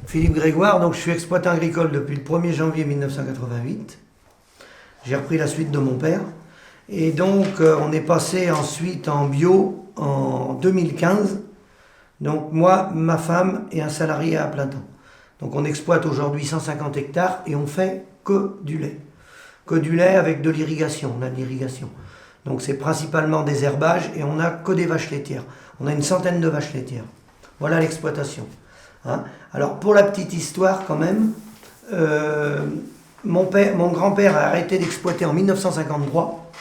Philippe Grégoire, donc je suis exploitant agricole depuis le 1er janvier 1988. J'ai repris la suite de mon père. Et donc on est passé ensuite en bio en 2015. Donc moi, ma femme et un salarié à plein temps. Donc on exploite aujourd'hui 150 hectares et on fait que du lait. Que du lait avec de l'irrigation, on a de l'irrigation. Donc c'est principalement des herbages et on n'a que des vaches laitières. On a une centaine de vaches laitières. Voilà l'exploitation. Hein. Alors pour la petite histoire quand même, mon grand-père a arrêté d'exploiter en 1953.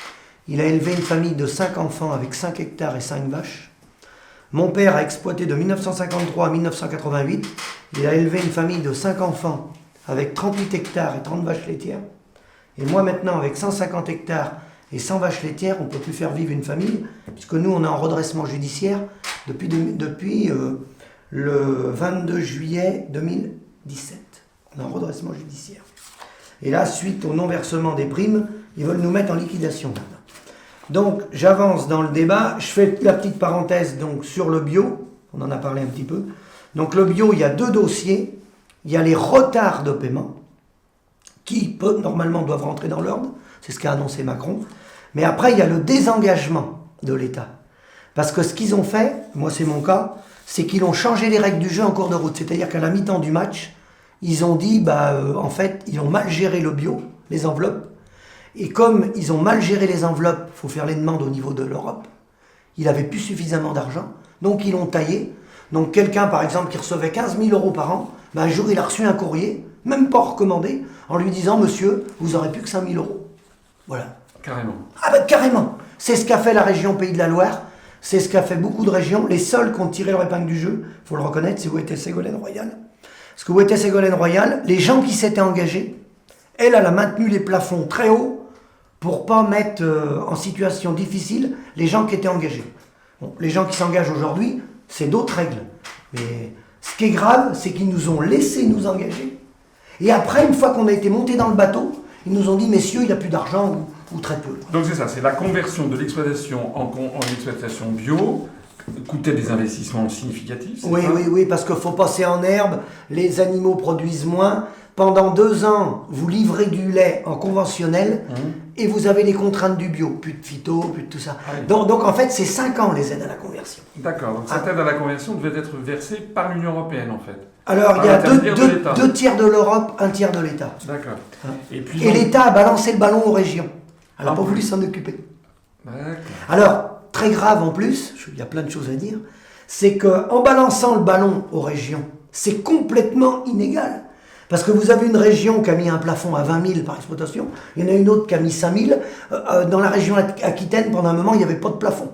Il a élevé une famille de 5 enfants avec 5 hectares et 5 vaches. Mon père a exploité de 1953 à 1988. Il a élevé une famille de 5 enfants avec 38 hectares et 30 vaches laitières. Et moi maintenant, avec 150 hectares et 100 vaches laitières, on ne peut plus faire vivre une famille, puisque nous, on est en redressement judiciaire depuis le 22 juillet 2017. On est en redressement judiciaire. Et là, suite au non-versement des primes, ils veulent nous mettre en liquidation maintenant. Donc, j'avance dans le débat. Je fais la petite parenthèse donc, sur le bio. On en a parlé un petit peu. Donc, le bio, il y a 2 dossiers. Il y a les retards de paiement, qui normalement doivent rentrer dans l'ordre. C'est ce qu'a annoncé Macron. Mais après, il y a le désengagement de l'État. Parce que ce qu'ils ont fait, moi c'est mon cas, c'est qu'ils ont changé les règles du jeu en cours de route. C'est-à-dire qu'à la mi-temps du match, ils ont dit, en fait, ils ont mal géré le bio, les enveloppes. Et comme ils ont mal géré les enveloppes, il faut faire les demandes au niveau de l'Europe, il n'avait plus suffisamment d'argent, donc ils l'ont taillé. Donc quelqu'un, par exemple, qui recevait 15 000 euros par an, un jour il a reçu un courrier, même pas recommandé, en lui disant, monsieur, vous n'aurez plus que 5 000 euros. Voilà. Carrément. Ah ben carrément. C'est ce qu'a fait la région Pays de la Loire, c'est ce qu'a fait beaucoup de régions. Les seuls qui ont tiré leur épingle du jeu, il faut le reconnaître, c'est où était Ségolène Royal. Parce que où était Ségolène Royal, les gens qui s'étaient engagés, elle a maintenu les plafonds très hauts pour pas mettre en situation difficile les gens qui étaient engagés. Bon, les gens qui s'engagent aujourd'hui, c'est d'autres règles. Mais ce qui est grave, c'est qu'ils nous ont laissé nous engager. Et après, une fois qu'on a été monté dans le bateau, ils nous ont dit, messieurs, il n'y a plus d'argent ou très peu. Donc c'est ça, c'est la conversion de l'exploitation en exploitation bio, coûtait des investissements significatifs. Oui, ça oui, parce qu'il faut passer en herbe, les animaux produisent moins. Pendant 2 ans, vous livrez du lait en conventionnel et vous avez les contraintes du bio. Plus de phyto, plus de tout ça. Ah oui. Donc en fait, c'est 5 ans les aides à la conversion. D'accord, donc cette aide à la conversion devait être versée par l'Union européenne en fait. Alors il y a 2 tiers de l'Europe, 1 tiers de l'État. D'accord. Et l'État a balancé le ballon aux régions. Elle n'a pas voulu s'en occuper. D'accord. Alors, très grave en plus, il y a plein de choses à dire, c'est qu'en balançant le ballon aux régions, c'est complètement inégal. Parce que vous avez une région qui a mis un plafond à 20 000 par exploitation, il y en a une autre qui a mis 5 000. Dans la région Aquitaine, pendant un moment, il n'y avait pas de plafond.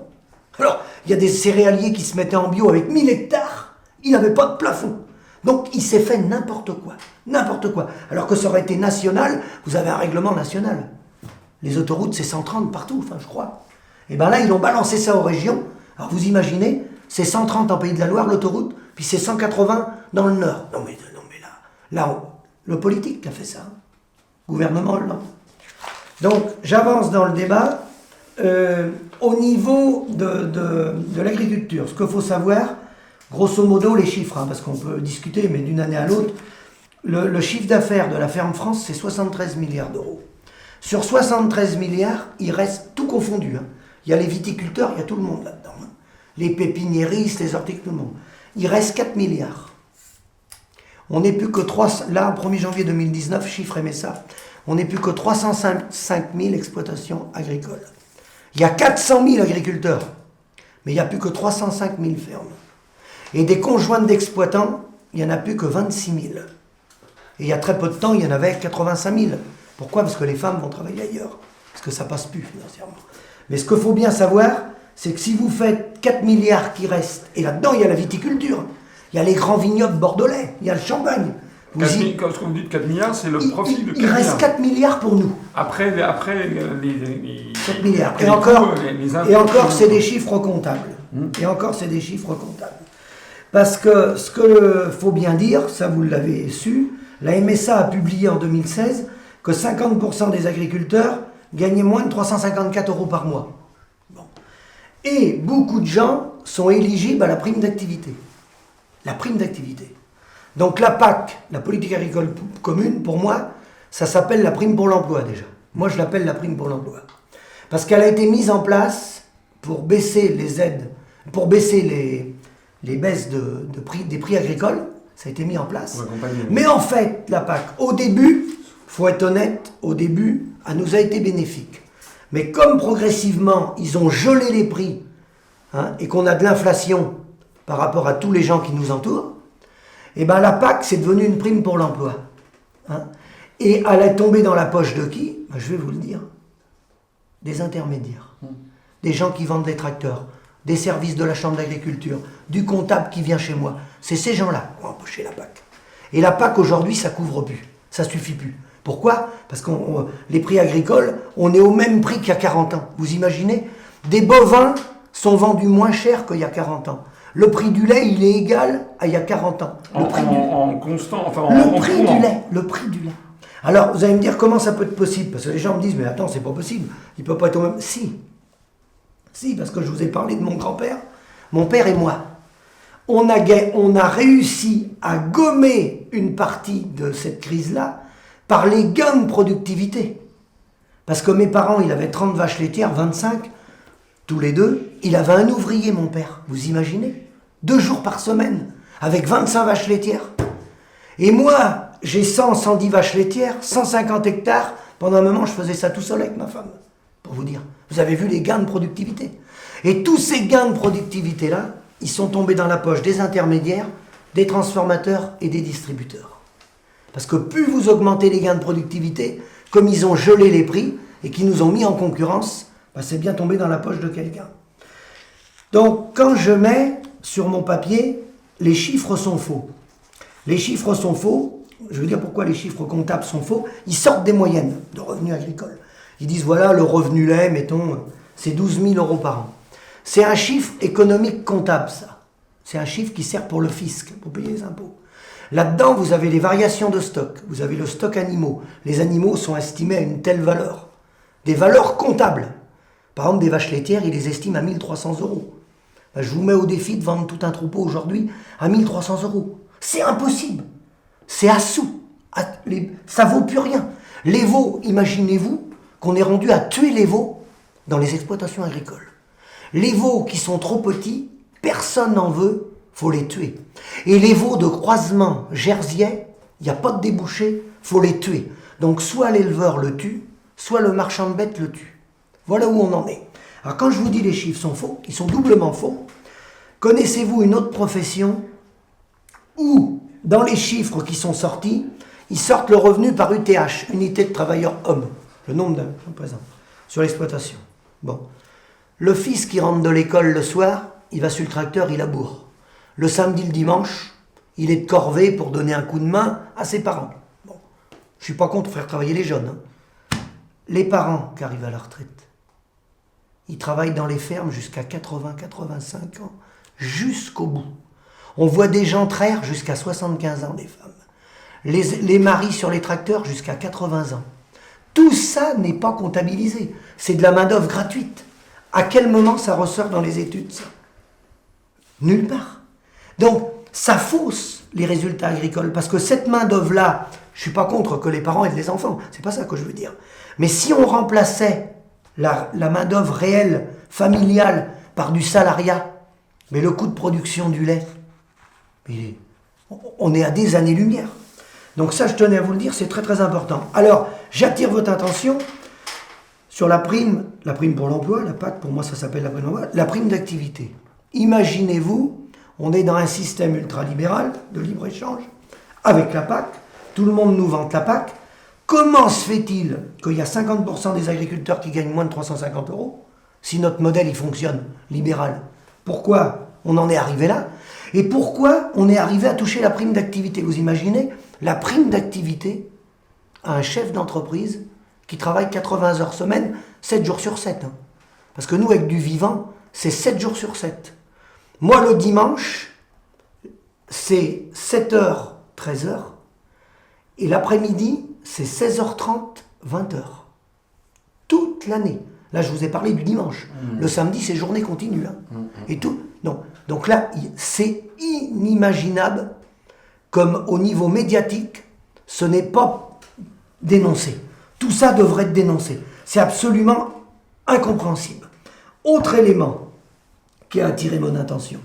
Alors, il y a des céréaliers qui se mettaient en bio avec 1000 hectares, il n'avait pas de plafond. Donc, il s'est fait n'importe quoi. N'importe quoi. Alors que ça aurait été national, vous avez un règlement national. Les autoroutes, c'est 130 partout, enfin, je crois. Et bien là, ils ont balancé ça aux régions. Alors, vous imaginez, c'est 130 en Pays de la Loire, l'autoroute, puis c'est 180 dans le Nord. Non, mais là, le politique qui a fait ça. Gouvernement Hollande. Donc, j'avance dans le débat. Au niveau de l'agriculture, ce qu'il faut savoir, grosso modo, les chiffres, parce qu'on peut discuter, mais d'une année à l'autre, le chiffre d'affaires de la ferme France, c'est 73 milliards d'euros. Sur 73 milliards, il reste tout confondu. Il y a les viticulteurs, il y a tout le monde là-dedans. Les pépiniéristes, les horticulteurs, tout le monde. Il reste 4 milliards. On n'est plus que 3... Là, au 1er janvier 2019, chiffre MSA, on n'est plus que 305 000 exploitations agricoles. Il y a 400 000 agriculteurs, mais il n'y a plus que 305 000 fermes. Et des conjointes d'exploitants, il n'y en a plus que 26 000. Et il y a très peu de temps, il y en avait 85 000. Pourquoi ? Parce que les femmes vont travailler ailleurs. Parce que ça passe plus financièrement. Mais ce qu'il faut bien savoir, c'est que si vous faites 4 milliards qui restent, et là-dedans, il y a la viticulture, il y a les grands vignobles bordelais, il y a le champagne. Quand vous dites 4 milliards, c'est le profit de 4 milliards. Il reste 4 milliards pour nous. Après les 4 milliards. Et encore, c'est des chiffres comptables. Et encore, c'est des chiffres comptables. Parce que ce qu'il faut bien dire, ça vous l'avez su, la MSA a publié en 2016 que 50% des agriculteurs gagnaient moins de 354 euros par mois. Bon. Et beaucoup de gens sont éligibles à la prime d'activité. La prime d'activité. Donc la PAC, la politique agricole commune, pour moi, ça s'appelle la prime pour l'emploi déjà. Moi, je l'appelle la prime pour l'emploi. Parce qu'elle a été mise en place pour baisser les aides, pour baisser les baisses de prix, des prix agricoles. Ça a été mis en place. Mais en fait, la PAC, au début, faut être honnête, au début, elle nous a été bénéfique. Mais comme progressivement, ils ont gelé les prix, et qu'on a de l'inflation par rapport à tous les gens qui nous entourent, et ben la PAC, c'est devenu une prime pour l'emploi. Et elle est tombée dans la poche de qui? Ben, je vais vous le dire. Des intermédiaires. Des gens qui vendent des tracteurs, des services de la chambre d'agriculture, du comptable qui vient chez moi. C'est ces gens-là qui ont empoché la PAC. Et la PAC, aujourd'hui, ça couvre plus. Ça suffit plus. Pourquoi? Parce que les prix agricoles, on est au même prix qu'il y a 40 ans. Vous imaginez? Des bovins sont vendus moins cher qu'il y a 40 ans. Le prix du lait, il est égal à il y a 40 ans. En constant, enfin le prix du lait. Alors, vous allez me dire comment ça peut être possible? Parce que les gens me disent, mais attends, c'est pas possible. Il peut pas être au même... Si, parce que je vous ai parlé de mon grand-père. Mon père et moi, on a réussi à gommer une partie de cette crise-là par les gains de productivité. Parce que mes parents, il avait 30 vaches laitières, 25, tous les deux. Il avait un ouvrier, mon père, vous imaginez? 2 jours par semaine, avec 25 vaches laitières. Et moi, j'ai 110 vaches laitières, 150 hectares. Pendant un moment, je faisais ça tout seul avec ma femme, pour vous dire. Vous avez vu les gains de productivité. Et tous ces gains de productivité-là, ils sont tombés dans la poche des intermédiaires, des transformateurs et des distributeurs. Parce que plus vous augmentez les gains de productivité, comme ils ont gelé les prix et qu'ils nous ont mis en concurrence, ben c'est bien tombé dans la poche de quelqu'un. Donc, quand je mets sur mon papier, les chiffres sont faux. Les chiffres sont faux. Je veux dire pourquoi les chiffres comptables sont faux. Ils sortent des moyennes de revenus agricoles. Ils disent, voilà, le revenu lait, mettons, c'est 12 000 € par an. C'est un chiffre économique comptable, ça. C'est un chiffre qui sert pour le fisc, pour payer les impôts. Là-dedans, vous avez les variations de stock. Vous avez le stock animaux. Les animaux sont estimés à une telle valeur. Des valeurs comptables. Par exemple, des vaches laitières, ils les estiment à 1 300 €. Ben, je vous mets au défi de vendre tout un troupeau aujourd'hui à 1 300 €. C'est impossible. C'est à sous. Ça vaut plus rien. Les veaux, imaginez-vous qu'on est rendu à tuer les veaux dans les exploitations agricoles. Les veaux qui sont trop petits, personne n'en veut, faut les tuer. Et les veaux de croisement jerseyais, il n'y a pas de débouché, faut les tuer. Donc soit l'éleveur le tue, soit le marchand de bêtes le tue. Voilà où on en est. Alors quand je vous dis les chiffres sont faux, ils sont doublement faux. Connaissez-vous une autre profession où, dans les chiffres qui sont sortis, ils sortent le revenu par UTH, unité de travailleurs hommes, le nombre d'un présent, sur l'exploitation. Bon. Le fils qui rentre de l'école le soir, il va sur le tracteur, il laboure. Le samedi, le dimanche, il est de corvée pour donner un coup de main à ses parents. Bon. Je ne suis pas contre faire travailler les jeunes. Les parents qui arrivent à la retraite, ils travaillent dans les fermes jusqu'à 80-85 ans, jusqu'au bout. On voit des gens traire jusqu'à 75 ans, des femmes. Les maris sur les tracteurs jusqu'à 80 ans. Tout ça n'est pas comptabilisé. C'est de la main-d'œuvre gratuite. À quel moment ça ressort dans les études, ça? Nulle part. Donc, ça fausse les résultats agricoles. Parce que cette main-d'œuvre-là, je ne suis pas contre que les parents aident les enfants. C'est pas ça que je veux dire. Mais si on remplaçait la main-d'œuvre réelle, familiale, par du salariat, mais le coût de production du lait, on est à des années-lumière. Donc ça, je tenais à vous le dire, c'est très très important. Alors, j'attire votre attention sur la prime pour l'emploi, la PAC, pour moi ça s'appelle la prime d'emploi, la prime d'activité. Imaginez-vous, on est dans un système ultralibéral de libre-échange, avec la PAC, tout le monde nous vante la PAC. Comment se fait-il qu'il y a 50% des agriculteurs qui gagnent moins de 350 € si notre modèle il fonctionne libéral? Pourquoi on en est arrivé là? Et pourquoi on est arrivé à toucher la prime d'activité? Vous imaginez la prime d'activité à un chef d'entreprise qui travaille 80 heures semaine, 7 jours sur 7. Parce que nous, avec du vivant, c'est 7 jours sur 7. Moi, le dimanche, c'est 7h, 13h. Et l'après-midi, c'est 16h30, 20h. Toute l'année. Là, je vous ai parlé du dimanche. Le samedi, c'est journée continue. Et tout. Non. Donc là, c'est inimaginable comme au niveau médiatique, ce n'est pas dénoncé. Tout ça devrait être dénoncé. C'est absolument incompréhensible. Autre élément qui a attiré mon attention.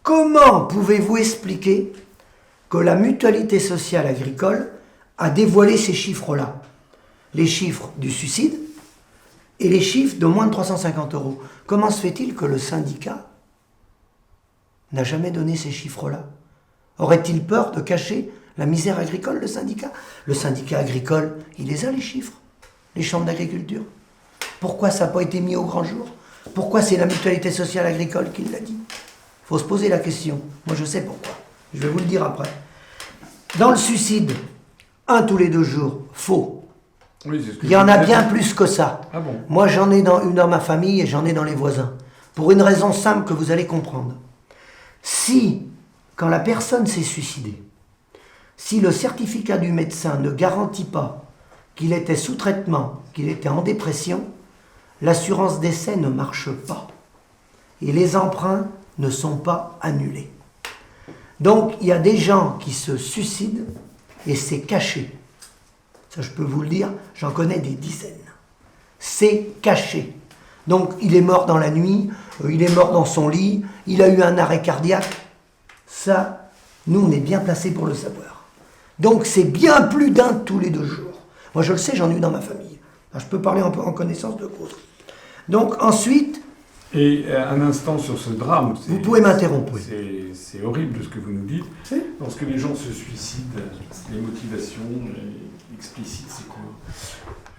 Comment pouvez-vous expliquer que la mutualité sociale agricole a dévoilé ces chiffres-là? Les chiffres du suicide et les chiffres de moins de 350 €. Comment se fait-il que le syndicat n'a jamais donné ces chiffres-là? Aurait-il peur de cacher la misère agricole, le syndicat? Le syndicat agricole, il les a, les chiffres, les chambres d'agriculture. Pourquoi ça n'a pas été mis au grand jour? Pourquoi c'est la mutualité sociale agricole qui l'a dit? Il faut se poser la question. Moi, je sais pourquoi. Je vais vous le dire après. Dans le suicide, 1 tous les 2 jours, faux. Oui, c'est ce que Il y en a bien plus que ça. Ah bon? Moi, j'en ai une dans ma famille et j'en ai dans les voisins. Pour une raison simple que vous allez comprendre. Si, quand la personne s'est suicidée, si le certificat du médecin ne garantit pas qu'il était sous traitement, qu'il était en dépression, l'assurance décès ne marche pas. Et les emprunts ne sont pas annulés. Donc, il y a des gens qui se suicident et c'est caché. Ça, je peux vous le dire, j'en connais des dizaines. C'est caché. Donc, il est mort dans la nuit, il est mort dans son lit, il a eu un arrêt cardiaque. Ça, nous, on est bien placés pour le savoir. Donc, c'est bien plus d'1 tous les 2 jours. Moi, je le sais, j'en ai eu dans ma famille. Alors, je peux parler un peu en connaissance de cause. Donc, ensuite... Et un instant sur ce drame. Vous pouvez m'interrompre. Oui. C'est horrible ce que vous nous dites. Oui. Lorsque les gens se suicident, les motivations explicites, c'est quoi?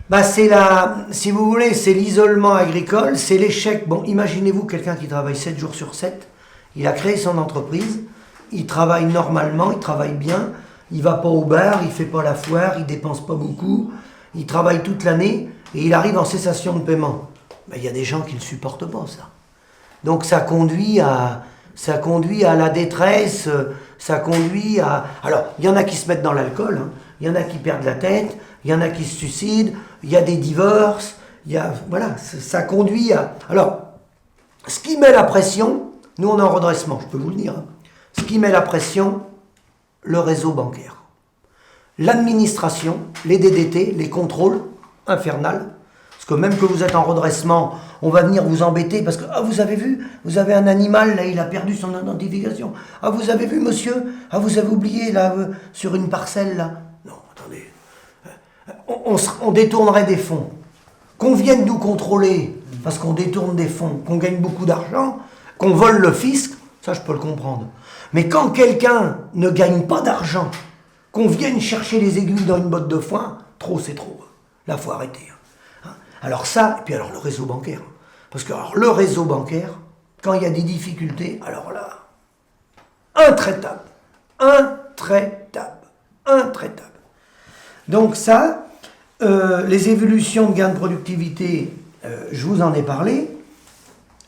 Bah si vous voulez, c'est l'isolement agricole, c'est l'échec. Bon, imaginez-vous quelqu'un qui travaille 7 jours sur 7, il a créé son entreprise, il travaille normalement, il travaille bien, il va pas au bar, il fait pas la foire, il dépense pas beaucoup, il travaille toute l'année et il arrive en cessation de paiement. Ben, y a des gens qui ne supportent pas ça. Donc ça conduit à la détresse, ça conduit à... Alors, il y en a qui se mettent dans l'alcool, hein. Il y en a qui perdent la tête, il y en a qui se suicident, il y a des divorces, voilà, ça conduit à... Alors, ce qui met la pression, nous on est en redressement, je peux vous le dire, hein. Ce qui met la pression, le réseau bancaire. L'administration, les DDT, les contrôles infernales, parce que même que vous êtes en redressement, on va venir vous embêter parce que, vous avez vu, vous avez un animal, là, il a perdu son identification. Ah, vous avez vu, monsieur? Ah, vous avez oublié, là, sur une parcelle, là. Non, attendez. On détournerait des fonds. Qu'on vienne nous contrôler parce qu'on détourne des fonds, qu'on gagne beaucoup d'argent, qu'on vole le fisc, ça, je peux le comprendre. Mais quand quelqu'un ne gagne pas d'argent, qu'on vienne chercher les aiguilles dans une botte de foin, trop, c'est trop. Là, il faut arrêter. Alors ça, et puis alors le réseau bancaire. Parce que alors, le réseau bancaire, quand il y a des difficultés, alors là, intraitable. Donc ça, les évolutions de gains de productivité, je vous en ai parlé.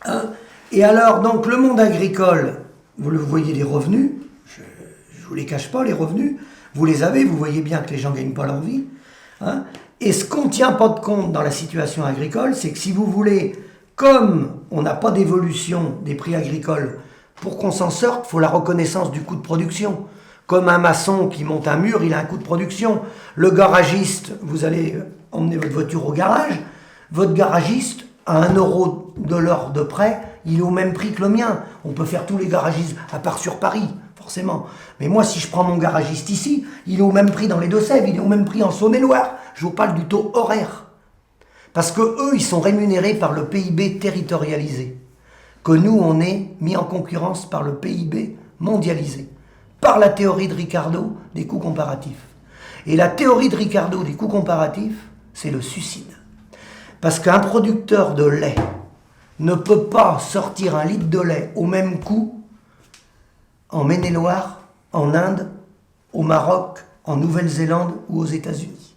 Hein. Et alors, donc le monde agricole, vous le voyez les revenus, je ne vous les cache pas, les revenus, vous les avez, vous voyez bien que les gens ne gagnent pas leur vie. Hein. Et ce qu'on ne tient pas de compte dans la situation agricole, c'est que si vous voulez, comme on n'a pas d'évolution des prix agricoles, pour qu'on s'en sorte, il faut la reconnaissance du coût de production. Comme un maçon qui monte un mur, il a un coût de production. Le garagiste, vous allez emmener votre voiture au garage, votre garagiste, à 1 € de l'heure de près, il est au même prix que le mien. On peut faire tous les garagistes, à part sur Paris, forcément. Mais moi, si je prends mon garagiste ici, il est au même prix dans les Deux-Sèvres, il est au même prix en Saône-et-Loire. Je vous parle du taux horaire. Parce que eux, ils sont rémunérés par le PIB territorialisé. Que nous, on est mis en concurrence par le PIB mondialisé. Par la théorie de Ricardo des coûts comparatifs. Et la théorie de Ricardo des coûts comparatifs, c'est le suicide. Parce qu'un producteur de lait ne peut pas sortir 1 litre de lait au même coût en Maine-et-Loire, en Inde, au Maroc, en Nouvelle-Zélande ou aux États-Unis.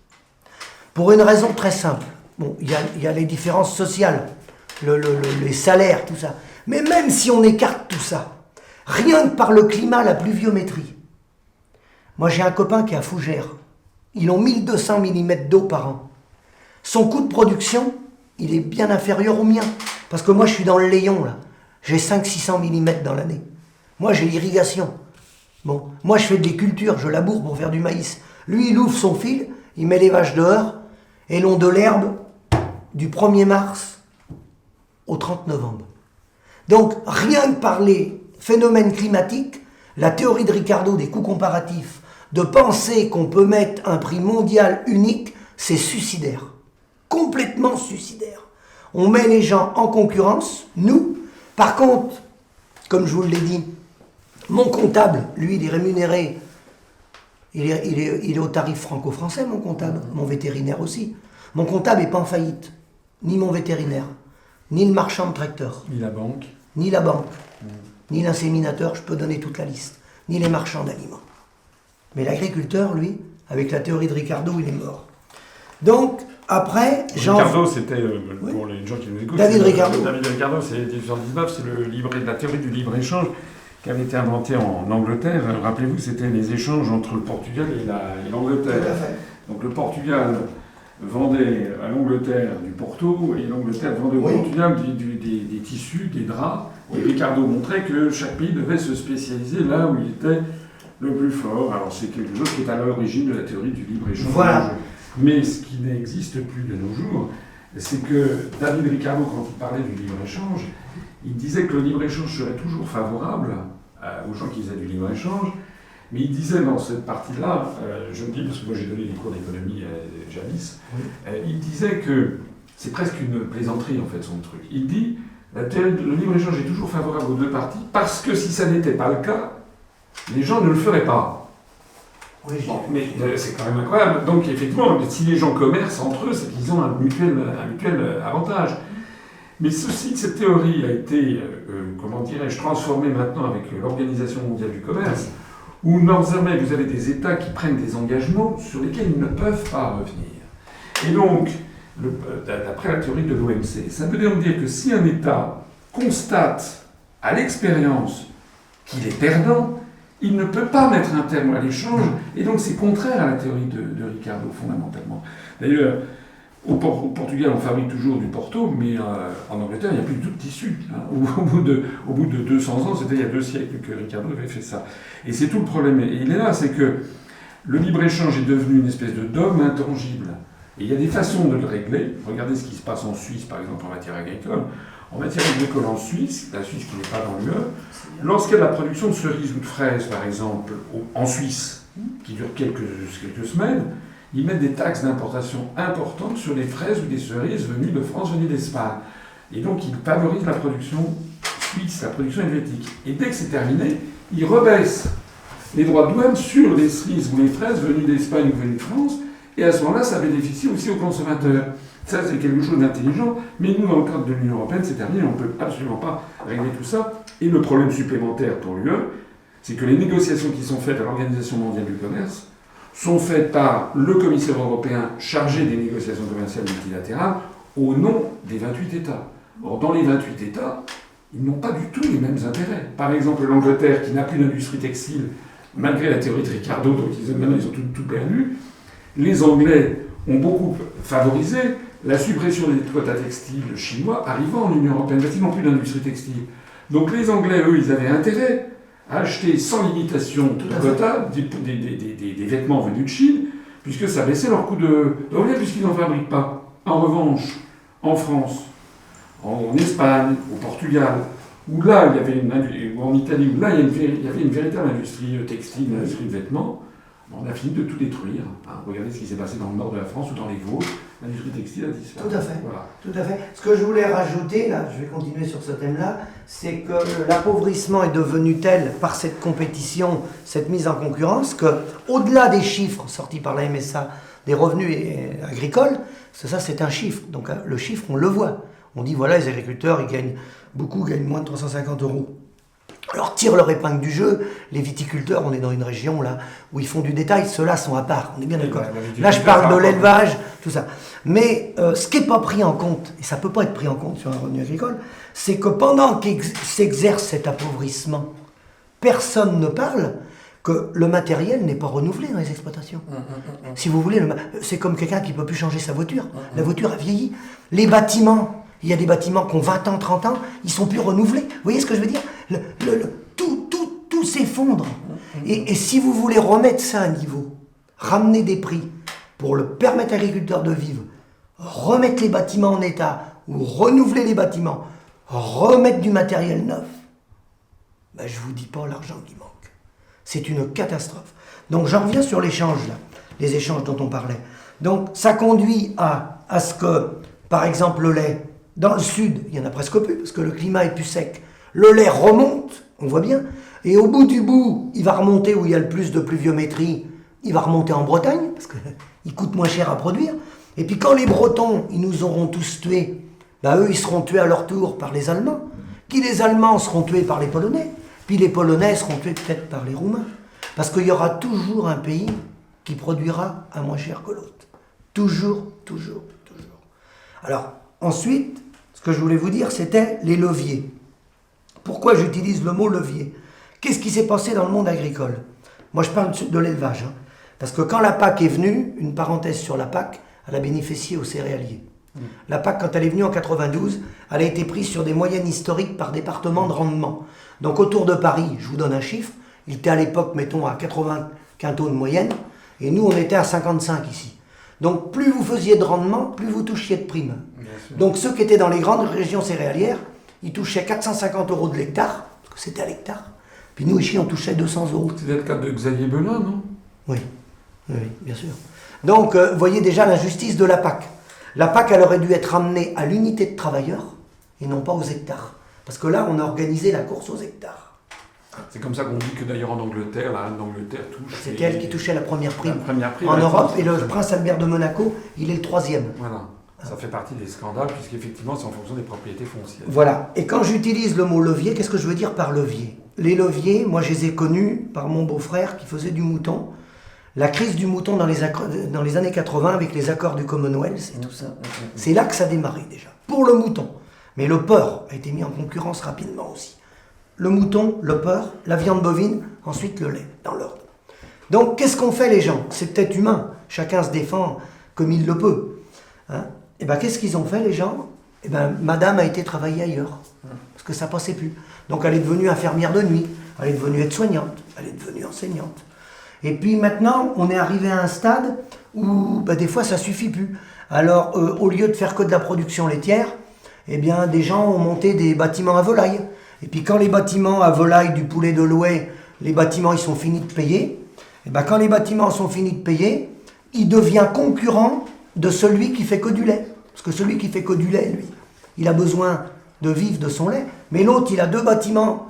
Pour une raison très simple. Bon, il y a les différences sociales, les salaires, tout ça. Mais même si on écarte tout ça, rien que par le climat, la pluviométrie. Moi, j'ai un copain qui est à Fougères. Ils ont 1200 mm d'eau par an. Son coût de production, il est bien inférieur au mien. Parce que moi, je suis dans le Layon, là. J'ai 500-600 mm dans l'année. Moi, j'ai l'irrigation. Bon, moi je fais des cultures, je laboure pour faire du maïs. Lui, il ouvre son fil, il met les vaches dehors, et l'on de l'herbe du 1er mars au 30 novembre. Donc, rien que par les phénomènes climatiques, la théorie de Ricardo des coûts comparatifs, de penser qu'on peut mettre un prix mondial unique, c'est suicidaire. Complètement suicidaire. On met les gens en concurrence, nous. Par contre, comme je vous l'ai dit, mon comptable, lui, il est rémunéré, il est au tarif franco-français, mon comptable, mon vétérinaire aussi. Mon comptable n'est pas en faillite, ni mon vétérinaire, ni le marchand de tracteurs. Ni la banque. Ni la banque, ni l'inséminateur, je peux donner toute la liste, ni les marchands d'aliments. Mais l'agriculteur, lui, avec la théorie de Ricardo, il est mort. Donc, après, Ricardo, c'était, pour les gens qui nous écoutent, David Ricardo. David Ricardo, c'est 1819, c'est la théorie du libre-échange qui avait été inventée en Angleterre. Rappelez-vous, c'était les échanges entre le Portugal et l'Angleterre. Tout à fait. Donc le Portugal vendait à l'Angleterre du Porto et l'Angleterre vendait au Portugal des tissus, des draps. Et Ricardo montrait que chaque pays devait se spécialiser là où il était le plus fort. Alors c'est quelque chose qui est à l'origine de la théorie du libre-échange. Voilà. Mais ce qui n'existe plus de nos jours, c'est que David Ricardo, quand il parlait du libre-échange, il disait que le libre-échange serait toujours favorable aux gens qui faisaient du libre-échange. Mais il disait dans cette partie-là, je me dis parce que moi j'ai donné des cours d'économie jadis, il disait que c'est presque une plaisanterie en fait son truc. Il dit le libre-échange est toujours favorable aux deux parties parce que si ça n'était pas le cas, les gens ne le feraient pas. Oui, bon, mais c'est quand même incroyable. Donc effectivement, si les gens commercent entre eux, c'est qu'ils ont un mutuel avantage. Mais cette théorie a été, comment dirais-je, transformée maintenant avec l'Organisation mondiale du commerce, où désormais vous avez des États qui prennent des engagements sur lesquels ils ne peuvent pas revenir. Et donc, d'après la théorie de l'OMC, ça veut donc dire que si un État constate à l'expérience qu'il est perdant, il ne peut pas mettre un terme à l'échange, et donc c'est contraire à la théorie de Ricardo, fondamentalement. D'ailleurs, au Portugal, on fabrique toujours du Porto, mais en Angleterre, il n'y a plus du tout de tissu. Hein. Au bout de 200 ans, c'était il y a 2 siècles que Ricardo avait fait ça. Et c'est tout le problème. Et il est là, c'est que le libre-échange est devenu une espèce de dogme intangible. Et il y a des façons de le régler. Regardez ce qui se passe en Suisse, par exemple, en matière agricole. En matière agricole en Suisse, la Suisse qui n'est pas dans l'UE, lorsqu'il y a la production de cerises ou de fraises, par exemple, en Suisse, qui dure quelques semaines, ils mettent des taxes d'importation importantes sur les fraises ou des cerises venues de France, venues d'Espagne. Et donc, ils favorisent la production suisse, la production helvétique. Et dès que c'est terminé, ils rebaissent les droits de douane sur les cerises ou les fraises venues d'Espagne ou venues de France. Et à ce moment-là, ça bénéficie aussi aux consommateurs. Ça, c'est quelque chose d'intelligent. Mais nous, dans le cadre de l'Union européenne, c'est terminé. On ne peut absolument pas régler tout ça. Et le problème supplémentaire pour l'UE, c'est que les négociations qui sont faites à l'Organisation mondiale du commerce sont faites par le commissaire européen chargé des négociations commerciales multilatérales au nom des 28 États. Or, dans les 28 États, ils n'ont pas du tout les mêmes intérêts. Par exemple, l'Angleterre, qui n'a plus d'industrie textile, malgré la théorie de Ricardo, donc maintenant ils ont tout perdu, les Anglais ont beaucoup favorisé la suppression des quotas textiles chinois arrivant en Union européenne, parce qu'ils n'ont plus d'industrie textile. Donc les Anglais, eux, ils avaient intérêt à acheter sans limitation de quotas des vêtements venus de Chine, puisque ça baissait leur coût de revient, puisqu'ils n'en fabriquent pas. En revanche, en France, en Espagne, au Portugal, où là, il y avait ou en Italie, où là, il y avait une véritable industrie textile, une industrie de vêtements, on a fini de tout détruire. Hein. Regardez ce qui s'est passé dans le nord de la France ou dans les Vosges. L'industrie textile a disparu. Tout à fait. Voilà. Tout à fait. Ce que je voulais rajouter, là, je vais continuer sur ce thème-là, c'est que l'appauvrissement est devenu tel par cette compétition, cette mise en concurrence, que au-delà des chiffres sortis par la MSA des revenus agricoles, parce que ça c'est un chiffre. Donc le chiffre, on le voit. On dit voilà, les agriculteurs, ils gagnent beaucoup, gagnent moins de 350 €. Alors tirent leur épingle du jeu, les viticulteurs, on est dans une région là où ils font du détail, ceux-là sont à part, on est bien d'accord. Là je parle de l'élevage, tout ça. Mais ce qui n'est pas pris en compte, et ça ne peut pas être pris en compte sur un revenu agricole, c'est que pendant qu'il s'exerce cet appauvrissement, personne ne parle que le matériel n'est pas renouvelé dans les exploitations. Si vous voulez, c'est comme quelqu'un qui ne peut plus changer sa voiture. La voiture a vieilli. Les bâtiments, il y a des bâtiments qui ont 20 ans, 30 ans, ils ne sont plus renouvelés. Vous voyez ce que je veux dire? Tout tout s'effondre. Et si vous voulez remettre ça à niveau, ramener des prix pour le permettre à l'agriculteur de vivre, remettre les bâtiments en état, ou renouveler les bâtiments, remettre du matériel neuf, ben je ne vous dis pas l'argent qui manque. C'est une catastrophe. Donc j'en reviens sur l'échange, là, les échanges dont on parlait. Donc ça conduit à ce que, par exemple, le lait, dans le sud, il n'y en a presque plus, parce que le climat est plus sec. Le lait remonte, on voit bien, et au bout du bout, il va remonter où il y a le plus de pluviométrie, il va remonter en Bretagne, parce qu'il coûte moins cher à produire. Et puis quand les Bretons, ils nous auront tous tués, ben eux, ils seront tués à leur tour par les Allemands, qui les Allemands seront tués par les Polonais, puis les Polonais seront tués peut-être par les Roumains. Parce qu'il y aura toujours un pays qui produira à moins cher que l'autre. Toujours, toujours, toujours. Alors, ensuite, ce que je voulais vous dire, c'était les leviers. Pourquoi j'utilise le mot levier? Qu'est-ce qui s'est passé dans le monde agricole? Moi, je parle de l'élevage. Parce que quand la PAC est venue, une parenthèse sur la PAC, elle a bénéficié aux céréaliers. La PAC, quand elle est venue en 92, elle a été prise sur des moyennes historiques par département de rendement. Donc autour de Paris, je vous donne un chiffre, il était à l'époque, mettons, à 80 quintaux de moyenne, et nous, on était à 55 ici. Donc plus vous faisiez de rendement, plus vous touchiez de primes. Donc ceux qui étaient dans les grandes régions céréalières, ils touchaient 450 € de l'hectare, parce que c'était à l'hectare. Puis nous, ici, on touchait 200 €. C'était le cas de Xavier Belin, non? Oui, bien sûr. Donc, vous voyez déjà l'injustice de la PAC. La PAC, elle aurait dû être ramenée à l'unité de travailleurs et non pas aux hectares. Parce que là, on a organisé la course aux hectares. C'est comme ça qu'on dit que d'ailleurs en Angleterre, la reine d'Angleterre touche... C'était elle qui touchait la première prime. La première prime en Europe, et le prince Albert de Monaco, il est le 3e. Voilà, ça fait partie des scandales, puisqu'effectivement, c'est en fonction des propriétés foncières. Voilà, et quand j'utilise le mot levier, qu'est-ce que je veux dire par levier? Les leviers, moi je les ai connus par mon beau-frère qui faisait du mouton. La crise du mouton dans les années 80 avec les accords du Commonwealth et tout ça. C'est là que ça a démarré déjà, pour le mouton. Mais le porc a été mis en concurrence rapidement aussi. Le mouton, le porc, la viande bovine, ensuite le lait, dans l'ordre. Donc qu'est-ce qu'ont fait les gens? C'est peut-être humain, chacun se défend comme il le peut. Et bien qu'est-ce qu'ils ont fait les gens? Et bien madame a été travailler ailleurs, parce que ça passait plus. Donc elle est devenue infirmière de nuit, elle est devenue aide-soignante, elle est devenue enseignante. Et puis maintenant, on est arrivé à un stade où des fois ça suffit plus. Alors au lieu de faire que de la production laitière, eh bien des gens ont monté des bâtiments à volaille. Et puis quand les bâtiments à volaille du poulet de Louet, les bâtiments ils sont finis de payer, et bien quand les bâtiments sont finis de payer, il devient concurrent de celui qui fait que du lait. Parce que celui qui fait que du lait, lui, il a besoin de vivre de son lait, mais l'autre il a 2 bâtiments.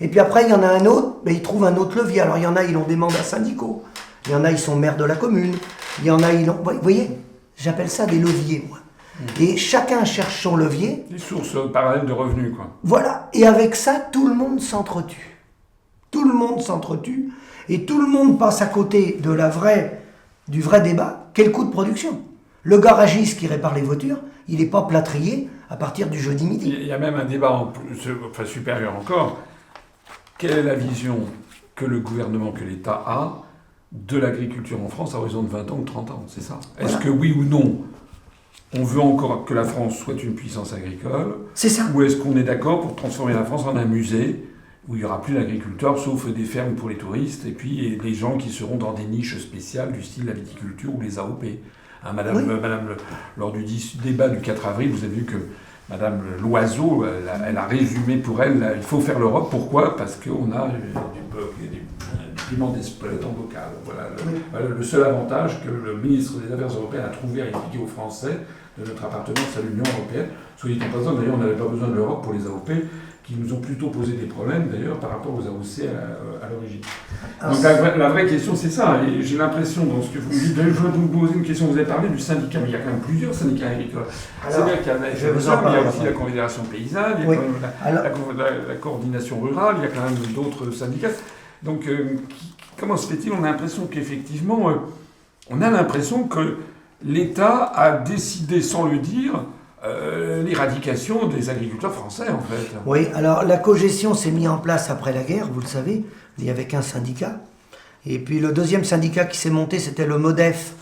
Et puis après il y en a un autre, il trouve un autre levier. Alors il y en a, ils ont des mandats syndicaux, il y en a, ils sont maires de la commune, il y en a, ils ont... Vous voyez, j'appelle ça des leviers, moi. Et chacun cherche son levier. Des sources parallèles de revenus, quoi. Voilà. Et avec ça, tout le monde s'entretue. Tout le monde s'entretue. Et tout le monde passe à côté du vrai débat. Quel coût de production? Le garagiste qui répare les voitures, il n'est pas plâtrier à partir du jeudi midi. Il y a même un débat supérieur encore. Quelle est la vision que le gouvernement, que l'État a de l'agriculture en France à horizon de 20 ans ou 30 ans? C'est ça. Voilà. Est-ce que oui ou non, on veut encore que la France soit une puissance agricole? C'est ça. Ou est-ce qu'on est d'accord pour transformer la France en un musée où il n'y aura plus d'agriculteurs, sauf des fermes pour les touristes, et puis des gens qui seront dans des niches spéciales du style la viticulture ou les AOP. Lors du débat du 4 avril, vous avez vu que Madame Loiseau, elle a résumé pour elle, il faut faire l'Europe. Pourquoi? Parce qu'on a du piment d'Espelette en bocal. Voilà le seul avantage que le ministre des Affaires européennes a trouvé à expliquer aux Français de notre appartenance à l'Union européenne. Soyez en passant, d'ailleurs, on n'avait pas besoin de l'Europe pour les AOP, qui nous ont plutôt posé des problèmes, d'ailleurs, par rapport aux AOC à l'origine. Donc la vraie question, c'est ça. Et j'ai l'impression, dans ce que vous me dites, je voudrais vous poser une question. Vous avez parlé du syndicat, mais il y a quand même plusieurs syndicats agricoles. C'est-à-dire qu'il y a la FNSEA, mais il y a aussi la Confédération paysanne, il y a quand même la coordination rurale, il y a quand même d'autres syndicats. Donc, comment se fait-il? On a l'impression qu'effectivement, on a l'impression que l'État a décidé, sans le dire, l'éradication des agriculteurs français, en fait. Oui, alors la cogestion s'est mise en place après la guerre, vous le savez, il n'y avait qu'un syndicat. Et puis le deuxième syndicat qui s'est monté, c'était le MODEF,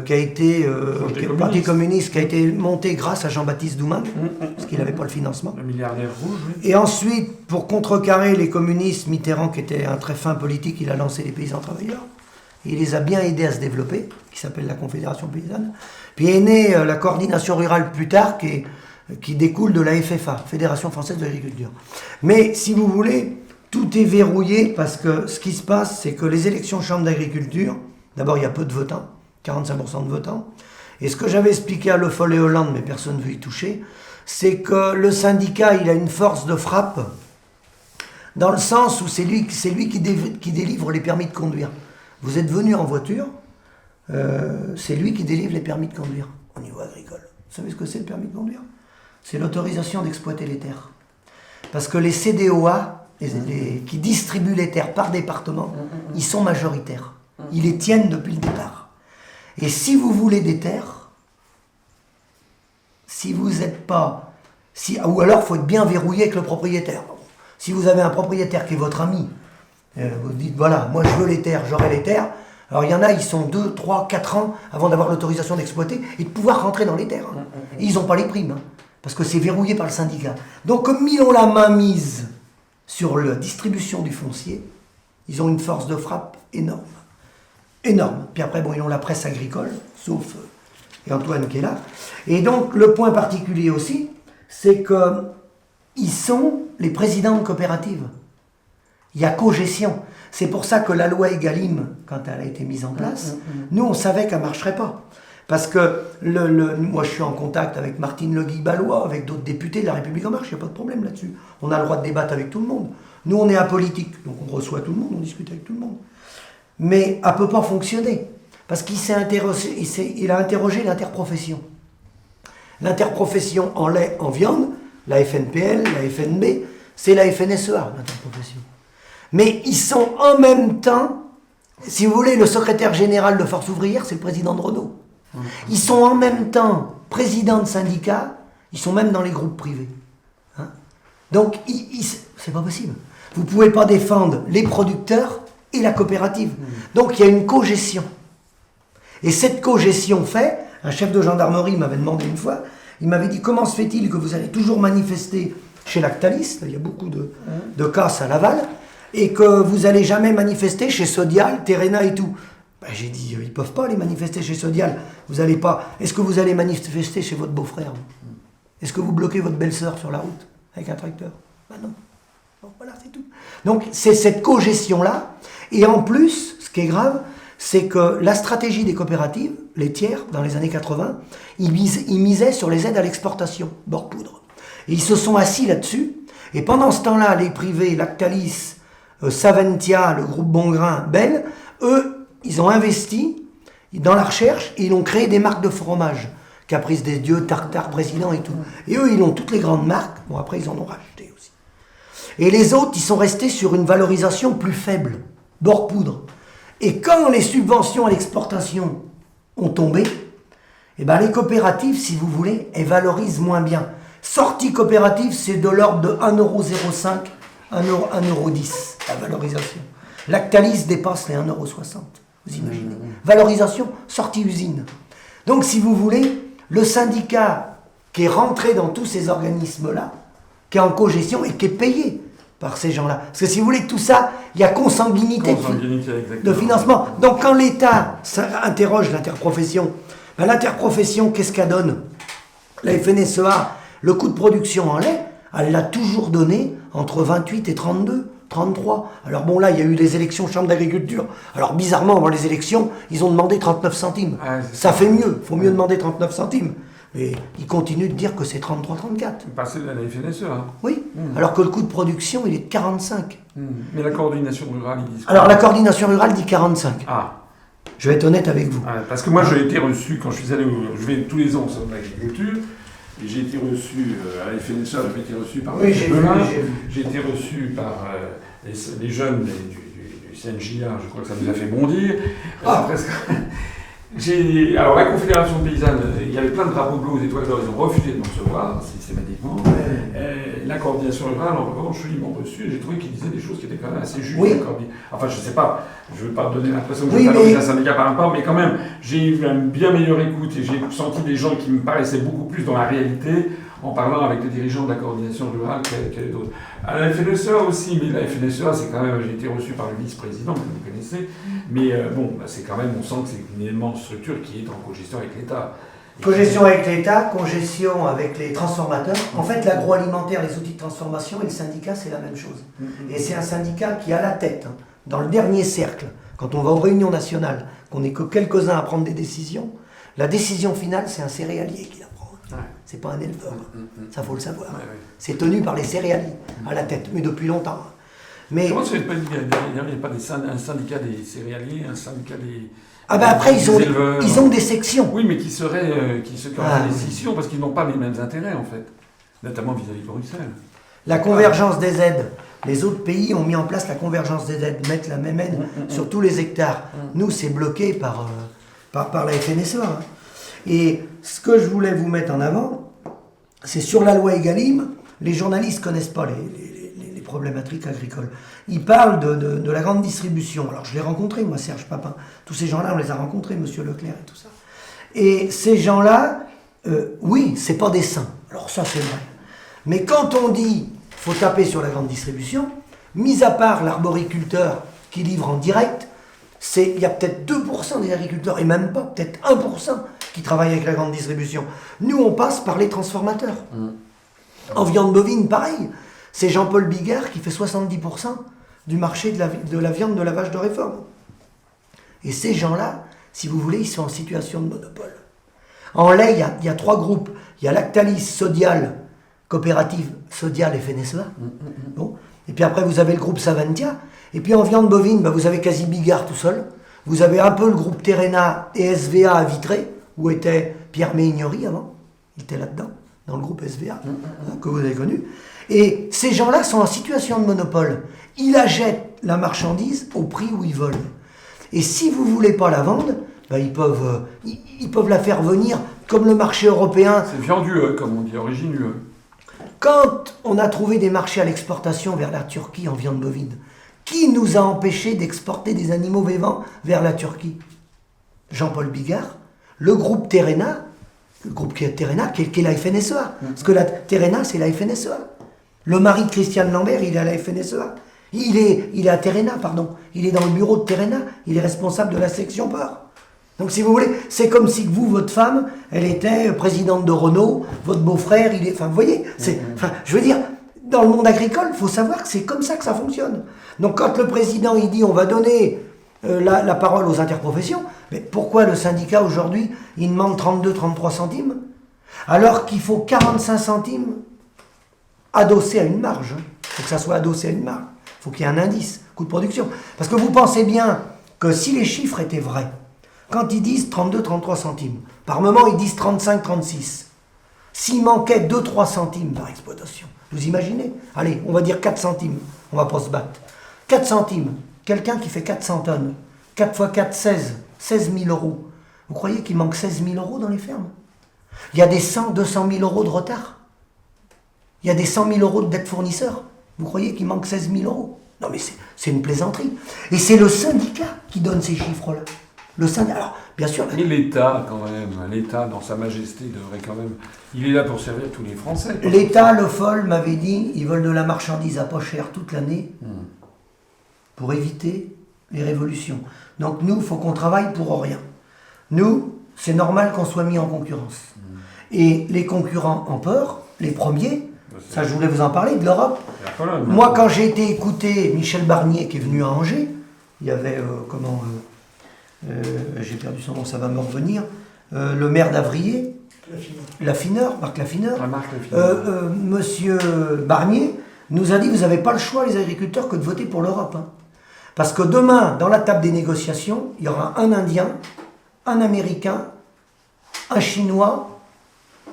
qui a été, le Parti communiste, qui a été monté grâce à Jean-Baptiste Douman, parce qu'il n'avait pas le financement. Le milliardaire rouge, oui. Et ensuite, pour contrecarrer les communistes, Mitterrand, qui était un très fin politique, il a lancé les paysans travailleurs. Il les a bien aidés à se développer, qui s'appelle la Confédération paysanne. Puis est née la coordination rurale plus tard, qui découle de la FFA, Fédération française de l'agriculture. Mais si vous voulez, tout est verrouillé parce que ce qui se passe, c'est que les élections chambres d'agriculture, d'abord il y a peu de votants, 45% de votants, et ce que j'avais expliqué à Le Foll et Hollande, mais personne ne veut y toucher, c'est que le syndicat, il a une force de frappe, dans le sens où c'est lui qui délivre les permis de conduire. Vous êtes venu en voiture, c'est lui qui délivre les permis de conduire au niveau agricole. Vous savez ce que c'est le permis de conduire? C'est l'autorisation d'exploiter les terres. Parce que les CDOA, qui distribuent les terres par département, ils sont majoritaires. Ils les tiennent depuis le départ. Et si vous voulez des terres, si vous n'êtes pas... ou alors il faut être bien verrouillé avec le propriétaire. Si vous avez un propriétaire qui est votre ami, vous dites, voilà, moi je veux les terres, j'aurai les terres. Alors il y en a, ils sont 2, 3, 4 ans avant d'avoir l'autorisation d'exploiter et de pouvoir rentrer dans les terres. Et ils n'ont pas les primes, parce que c'est verrouillé par le syndicat. Donc comme ils ont la main mise sur la distribution du foncier, ils ont une force de frappe énorme. Énorme. Puis après, bon, ils ont la presse agricole, sauf Antoine qui est là. Et donc, le point particulier aussi, c'est qu'ils sont les présidents de coopératives. Il y a cogestion. C'est pour ça que la loi Egalim, quand elle a été mise en place, nous, on savait qu'elle ne marcherait pas. Parce que moi, je suis en contact avec Martine Le Guy-Ballois, avec d'autres députés de La République En Marche, il n'y a pas de problème là-dessus. On a le droit de débattre avec tout le monde. Nous, on est apolitique, donc on reçoit tout le monde, on discute avec tout le monde. Mais elle ne peut pas fonctionner, parce qu'il a interrogé l'interprofession. L'interprofession en lait, en viande, la FNPL, la FNB, c'est la FNSEA, l'interprofession. Mais ils sont en même temps, si vous voulez, le secrétaire général de Force ouvrière, c'est le président de Renault. Ils sont en même temps présidents de syndicats, ils sont même dans les groupes privés. Donc, c'est pas possible. Vous ne pouvez pas défendre les producteurs et la coopérative. Donc, il y a une cogestion. Et cette cogestion fait, un chef de gendarmerie m'avait demandé une fois, il m'avait dit, comment se fait-il que vous allez toujours manifester chez Lactalis, il y a beaucoup de casses à Laval, et que vous n'allez jamais manifester chez Sodial, Terrena et tout. Ben, j'ai dit, ils ne peuvent pas aller manifester chez Sodial. Vous allez pas. Est-ce que vous allez manifester chez votre beau-frère? Est-ce que vous bloquez votre belle-sœur sur la route avec un tracteur? Ben non. Bon, voilà, c'est tout. Donc, c'est cette cogestion-là. Et en plus, ce qui est grave, c'est que la stratégie des coopératives, laitières, dans les années 80, ils misaient sur les aides à l'exportation, bord poudre. Et ils se sont assis là-dessus. Et pendant ce temps-là, les privés, Lactalis, Saventia, le groupe Bongrain, Bell, eux, ils ont investi dans la recherche et ils ont créé des marques de fromage. Caprice des Dieux, Tartare, Président et tout. Et eux, ils ont toutes les grandes marques. Bon, après, ils en ont racheté aussi. Et les autres, ils sont restés sur une valorisation plus faible, bord poudre. Et quand les subventions à l'exportation ont tombé, eh ben, les coopératives, si vous voulez, elles valorisent moins bien. Sortie coopérative, c'est de l'ordre de 1,05 €, 1,10 € la valorisation. Lactalis dépasse les 1,60 €. Vous imaginez. Valorisation, sortie usine. Donc, si vous voulez, le syndicat qui est rentré dans tous ces organismes-là, qui est en cogestion et qui est payé par ces gens-là. Parce que si vous voulez, tout ça, il y a consanguinité de financement. Donc, quand l'État interroge l'interprofession, ben, l'interprofession, qu'est-ce qu'elle donne? La FNSEA, le coût de production en lait, elle l'a toujours donné entre 28 et 32. 33. Alors bon, là, il y a eu les élections chambre d'agriculture. Alors bizarrement, avant les élections, ils ont demandé 39 centimes. Ah, ça fait mieux. Il faut mieux demander 39 centimes. Mais ils continuent de dire que c'est 33-34. Parce que la FNSE, hein. Oui. Alors que le coût de production, il est de 45. Mais la coordination rurale, ils disent quoi? Alors la coordination rurale dit 45. Ah. Je vais être honnête avec vous. Ah, parce que moi, j'ai été reçu, quand je suis allé je vais tous les ans au salon de l'agriculture, et j'ai été reçu à la FNSE, j'ai été reçu par j'ai été reçu par les jeunes du CNJA, je crois que ça nous a fait bondir. Ah. Alors, la Confédération paysanne, il y avait plein de drapeaux bleus aux étoiles d'or, ils ont refusé de me recevoir systématiquement. La coordination rurale, en revanche, ils m'ont reçu et j'ai trouvé qu'ils disaient des choses qui étaient quand même assez justes. Oui. Enfin, je sais pas, je ne veux pas donner l'impression que je favorise un syndicat par rapport, mais quand même, j'ai eu une bien meilleure écoute et j'ai senti des gens qui me paraissaient beaucoup plus dans la réalité en parlant avec les dirigeants de la coordination rurale que les autres. À la FNSEA aussi, mais la FNSEA, c'est quand même, j'ai été reçu par le vice-président, que vous connaissez, mais bon, c'est quand même, on sent que c'est une immense structure qui est en cogestion avec l'État. Cogestion avec l'État, congestion avec les transformateurs. En fait, l'agroalimentaire, les outils de transformation et le syndicat, c'est la même chose. Et c'est un syndicat qui a la tête, hein, dans le dernier cercle, quand on va aux réunions nationales, qu'on n'est que quelques-uns à prendre des décisions, la décision finale, c'est un céréalier qui la prend. Ouais. C'est pas un éleveur. Ça, faut le savoir. Ouais. C'est tenu par les céréaliers à la tête, mais depuis longtemps. Mais comment ça, il n'y a pas un syndicat des céréaliers, un syndicat des... Ah ben après, ils ont des sections. Oui, mais qui auraient des scissions parce qu'ils n'ont pas les mêmes intérêts, en fait, notamment vis-à-vis de Bruxelles. La convergence des aides. Les autres pays ont mis en place la convergence des aides, mettre la même aide sur tous les hectares. Nous, c'est bloqué par la FNSEA. Hein. Et ce que je voulais vous mettre en avant, c'est sur la loi Egalim, les journalistes ne connaissent pas les problématiques agricoles. Ils parlent de la grande distribution. Alors je l'ai rencontré, moi, Serge Papin. Tous ces gens-là, on les a rencontrés, Monsieur Leclerc et tout ça. Et ces gens-là, oui, c'est pas des saints. Alors ça, c'est vrai. Mais quand on dit faut taper sur la grande distribution, mis à part l'arboriculteur qui livre en direct, il y a peut-être 2% des agriculteurs, et même pas, peut-être 1% qui travaillent avec la grande distribution. Nous, on passe par les transformateurs. En viande bovine, pareil. C'est Jean-Paul Bigard qui fait 70% du marché de la viande de la vache de réforme. Et ces gens-là, si vous voulez, ils sont en situation de monopole. En lait, il y a 3 groupes. Il y a Lactalis, Sodial, Coopérative, Sodial et FNSEA. Bon. Et puis après, vous avez le groupe Savantia. Et puis en viande bovine, vous avez quasi Bigard tout seul. Vous avez un peu le groupe Terrena et SVA à Vitré, où était Pierre Méignori avant. Il était là-dedans, dans le groupe SVA, que vous avez connu. Et ces gens-là sont en situation de monopole. Ils achètent la marchandise au prix où ils veulent. Et si vous ne voulez pas la vendre, ils peuvent la faire venir comme le marché européen. C'est viande UE, comme on dit, origine UE. Quand on a trouvé des marchés à l'exportation vers la Turquie en viande bovine, qui nous a empêché d'exporter des animaux vivants vers la Turquie? Jean-Paul Bigard, le groupe Terrena, qui est la FNSEA. Parce que la Terrena, c'est la FNSEA. Le mari de Christiane Lambert, il est à la FNSEA. Il est à Terrena, pardon. Il est dans le bureau de Terrena. Il est responsable de la section porc. Donc, si vous voulez, c'est comme si vous, votre femme, elle était présidente de Renault, votre beau-frère, il est... Enfin, vous voyez, je veux dire, dans le monde agricole, il faut savoir que c'est comme ça que ça fonctionne. Donc, quand le président, il dit, on va donner la parole aux interprofessions, mais pourquoi le syndicat, aujourd'hui, il demande 32-33 centimes, alors qu'il faut 45 centimes adossé à une marge. Il faut que ça soit adossé à une marge. Il faut qu'il y ait un indice, coût de production. Parce que vous pensez bien que si les chiffres étaient vrais, quand ils disent 32-33 centimes, par moment ils disent 35-36, s'il manquait 2-3 centimes par exploitation, vous imaginez? Allez, on va dire 4 centimes, on va pas se battre. 4 centimes, quelqu'un qui fait 400 tonnes, 4 x 4, 16 000 euros. Vous croyez qu'il manque 16 000 euros dans les fermes? Il y a des 100-200 000 euros de retard. Il y a des 100 000 euros de dette fournisseur. Vous croyez qu'il manque 16 000 euros? Non mais c'est une plaisanterie. Et c'est le syndicat qui donne ces chiffres-là. Le syndicat, alors bien sûr... Mais l'État quand même, l'État dans sa majesté devrait quand même... Il est là pour servir tous les Français. L'État, Le Foll m'avait dit, ils veulent de la marchandise à pas cher toute l'année pour éviter les révolutions. Donc nous, il faut qu'on travaille pour rien. Nous, c'est normal qu'on soit mis en concurrence. Et les concurrents en peur, les premiers... Ça, je voulais vous en parler, de l'Europe. Moi, quand j'ai été écouter Michel Barnier, qui est venu à Angers, il y avait, j'ai perdu son nom, ça va me revenir, le maire d'Avrier, Marc Laffineur. Monsieur Barnier nous a dit, vous n'avez pas le choix, les agriculteurs, que de voter pour l'Europe. Hein. Parce que demain, dans la table des négociations, il y aura un Indien, un Américain, un Chinois,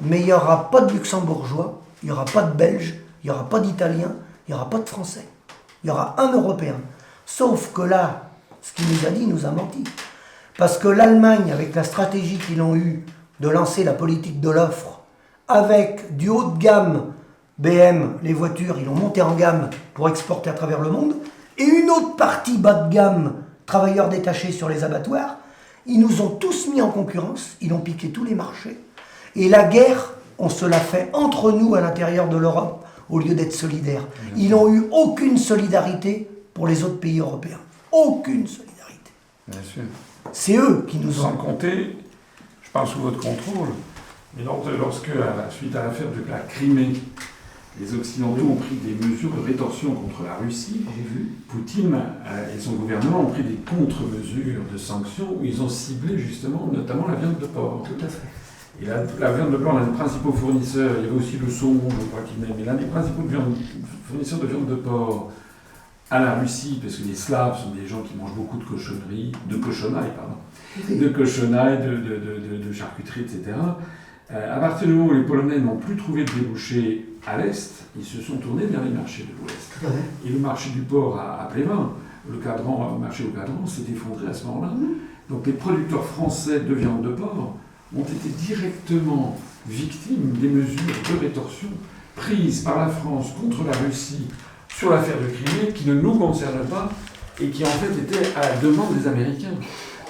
mais il n'y aura pas de Luxembourgeois, il n'y aura pas de Belges, il n'y aura pas d'Italiens, il n'y aura pas de Français. Il y aura un Européen. Sauf que là, ce qu'il nous a dit, il nous a menti. Parce que l'Allemagne, avec la stratégie qu'ils ont eue de lancer la politique de l'offre, avec du haut de gamme, BM, les voitures, ils ont monté en gamme pour exporter à travers le monde, et une autre partie bas de gamme, travailleurs détachés sur les abattoirs, ils nous ont tous mis en concurrence, ils ont piqué tous les marchés. Et la guerre, on se l'a fait entre nous à l'intérieur de l'Europe, au lieu d'être solidaires. Ils n'ont eu aucune solidarité pour les autres pays européens. Aucune solidarité. Bien sûr. C'est eux qui nous Sans ont... compter, je parle sous votre contrôle, mais lorsque, suite à l'affaire de la Crimée, les Occidentaux ont pris des mesures de rétorsion contre la Russie, j'ai vu, Poutine et son gouvernement ont pris des contre-mesures de sanctions où ils ont ciblé justement, notamment la viande de porc. Tout à fait. Et la viande de porc, l'un des principaux fournisseurs, il y avait aussi le saumon, je crois qu'il y avait, mais l'un des principaux fournisseurs de viande de porc à la Russie, parce que les Slaves sont des gens qui mangent beaucoup de cochonneries, de charcuterie, de charcuterie, etc. À partir du moment où les Polonais n'ont plus trouvé de débouchés à l'Est, ils se sont tournés vers les marchés de l'Ouest. Et le marché du porc à Plévin, le marché au cadran, s'est effondré à ce moment-là. Donc les producteurs français de viande de porc ont été directement victimes des mesures de rétorsion prises par la France contre la Russie sur l'affaire de Crimée, qui ne nous concerne pas et qui en fait était à la demande des Américains.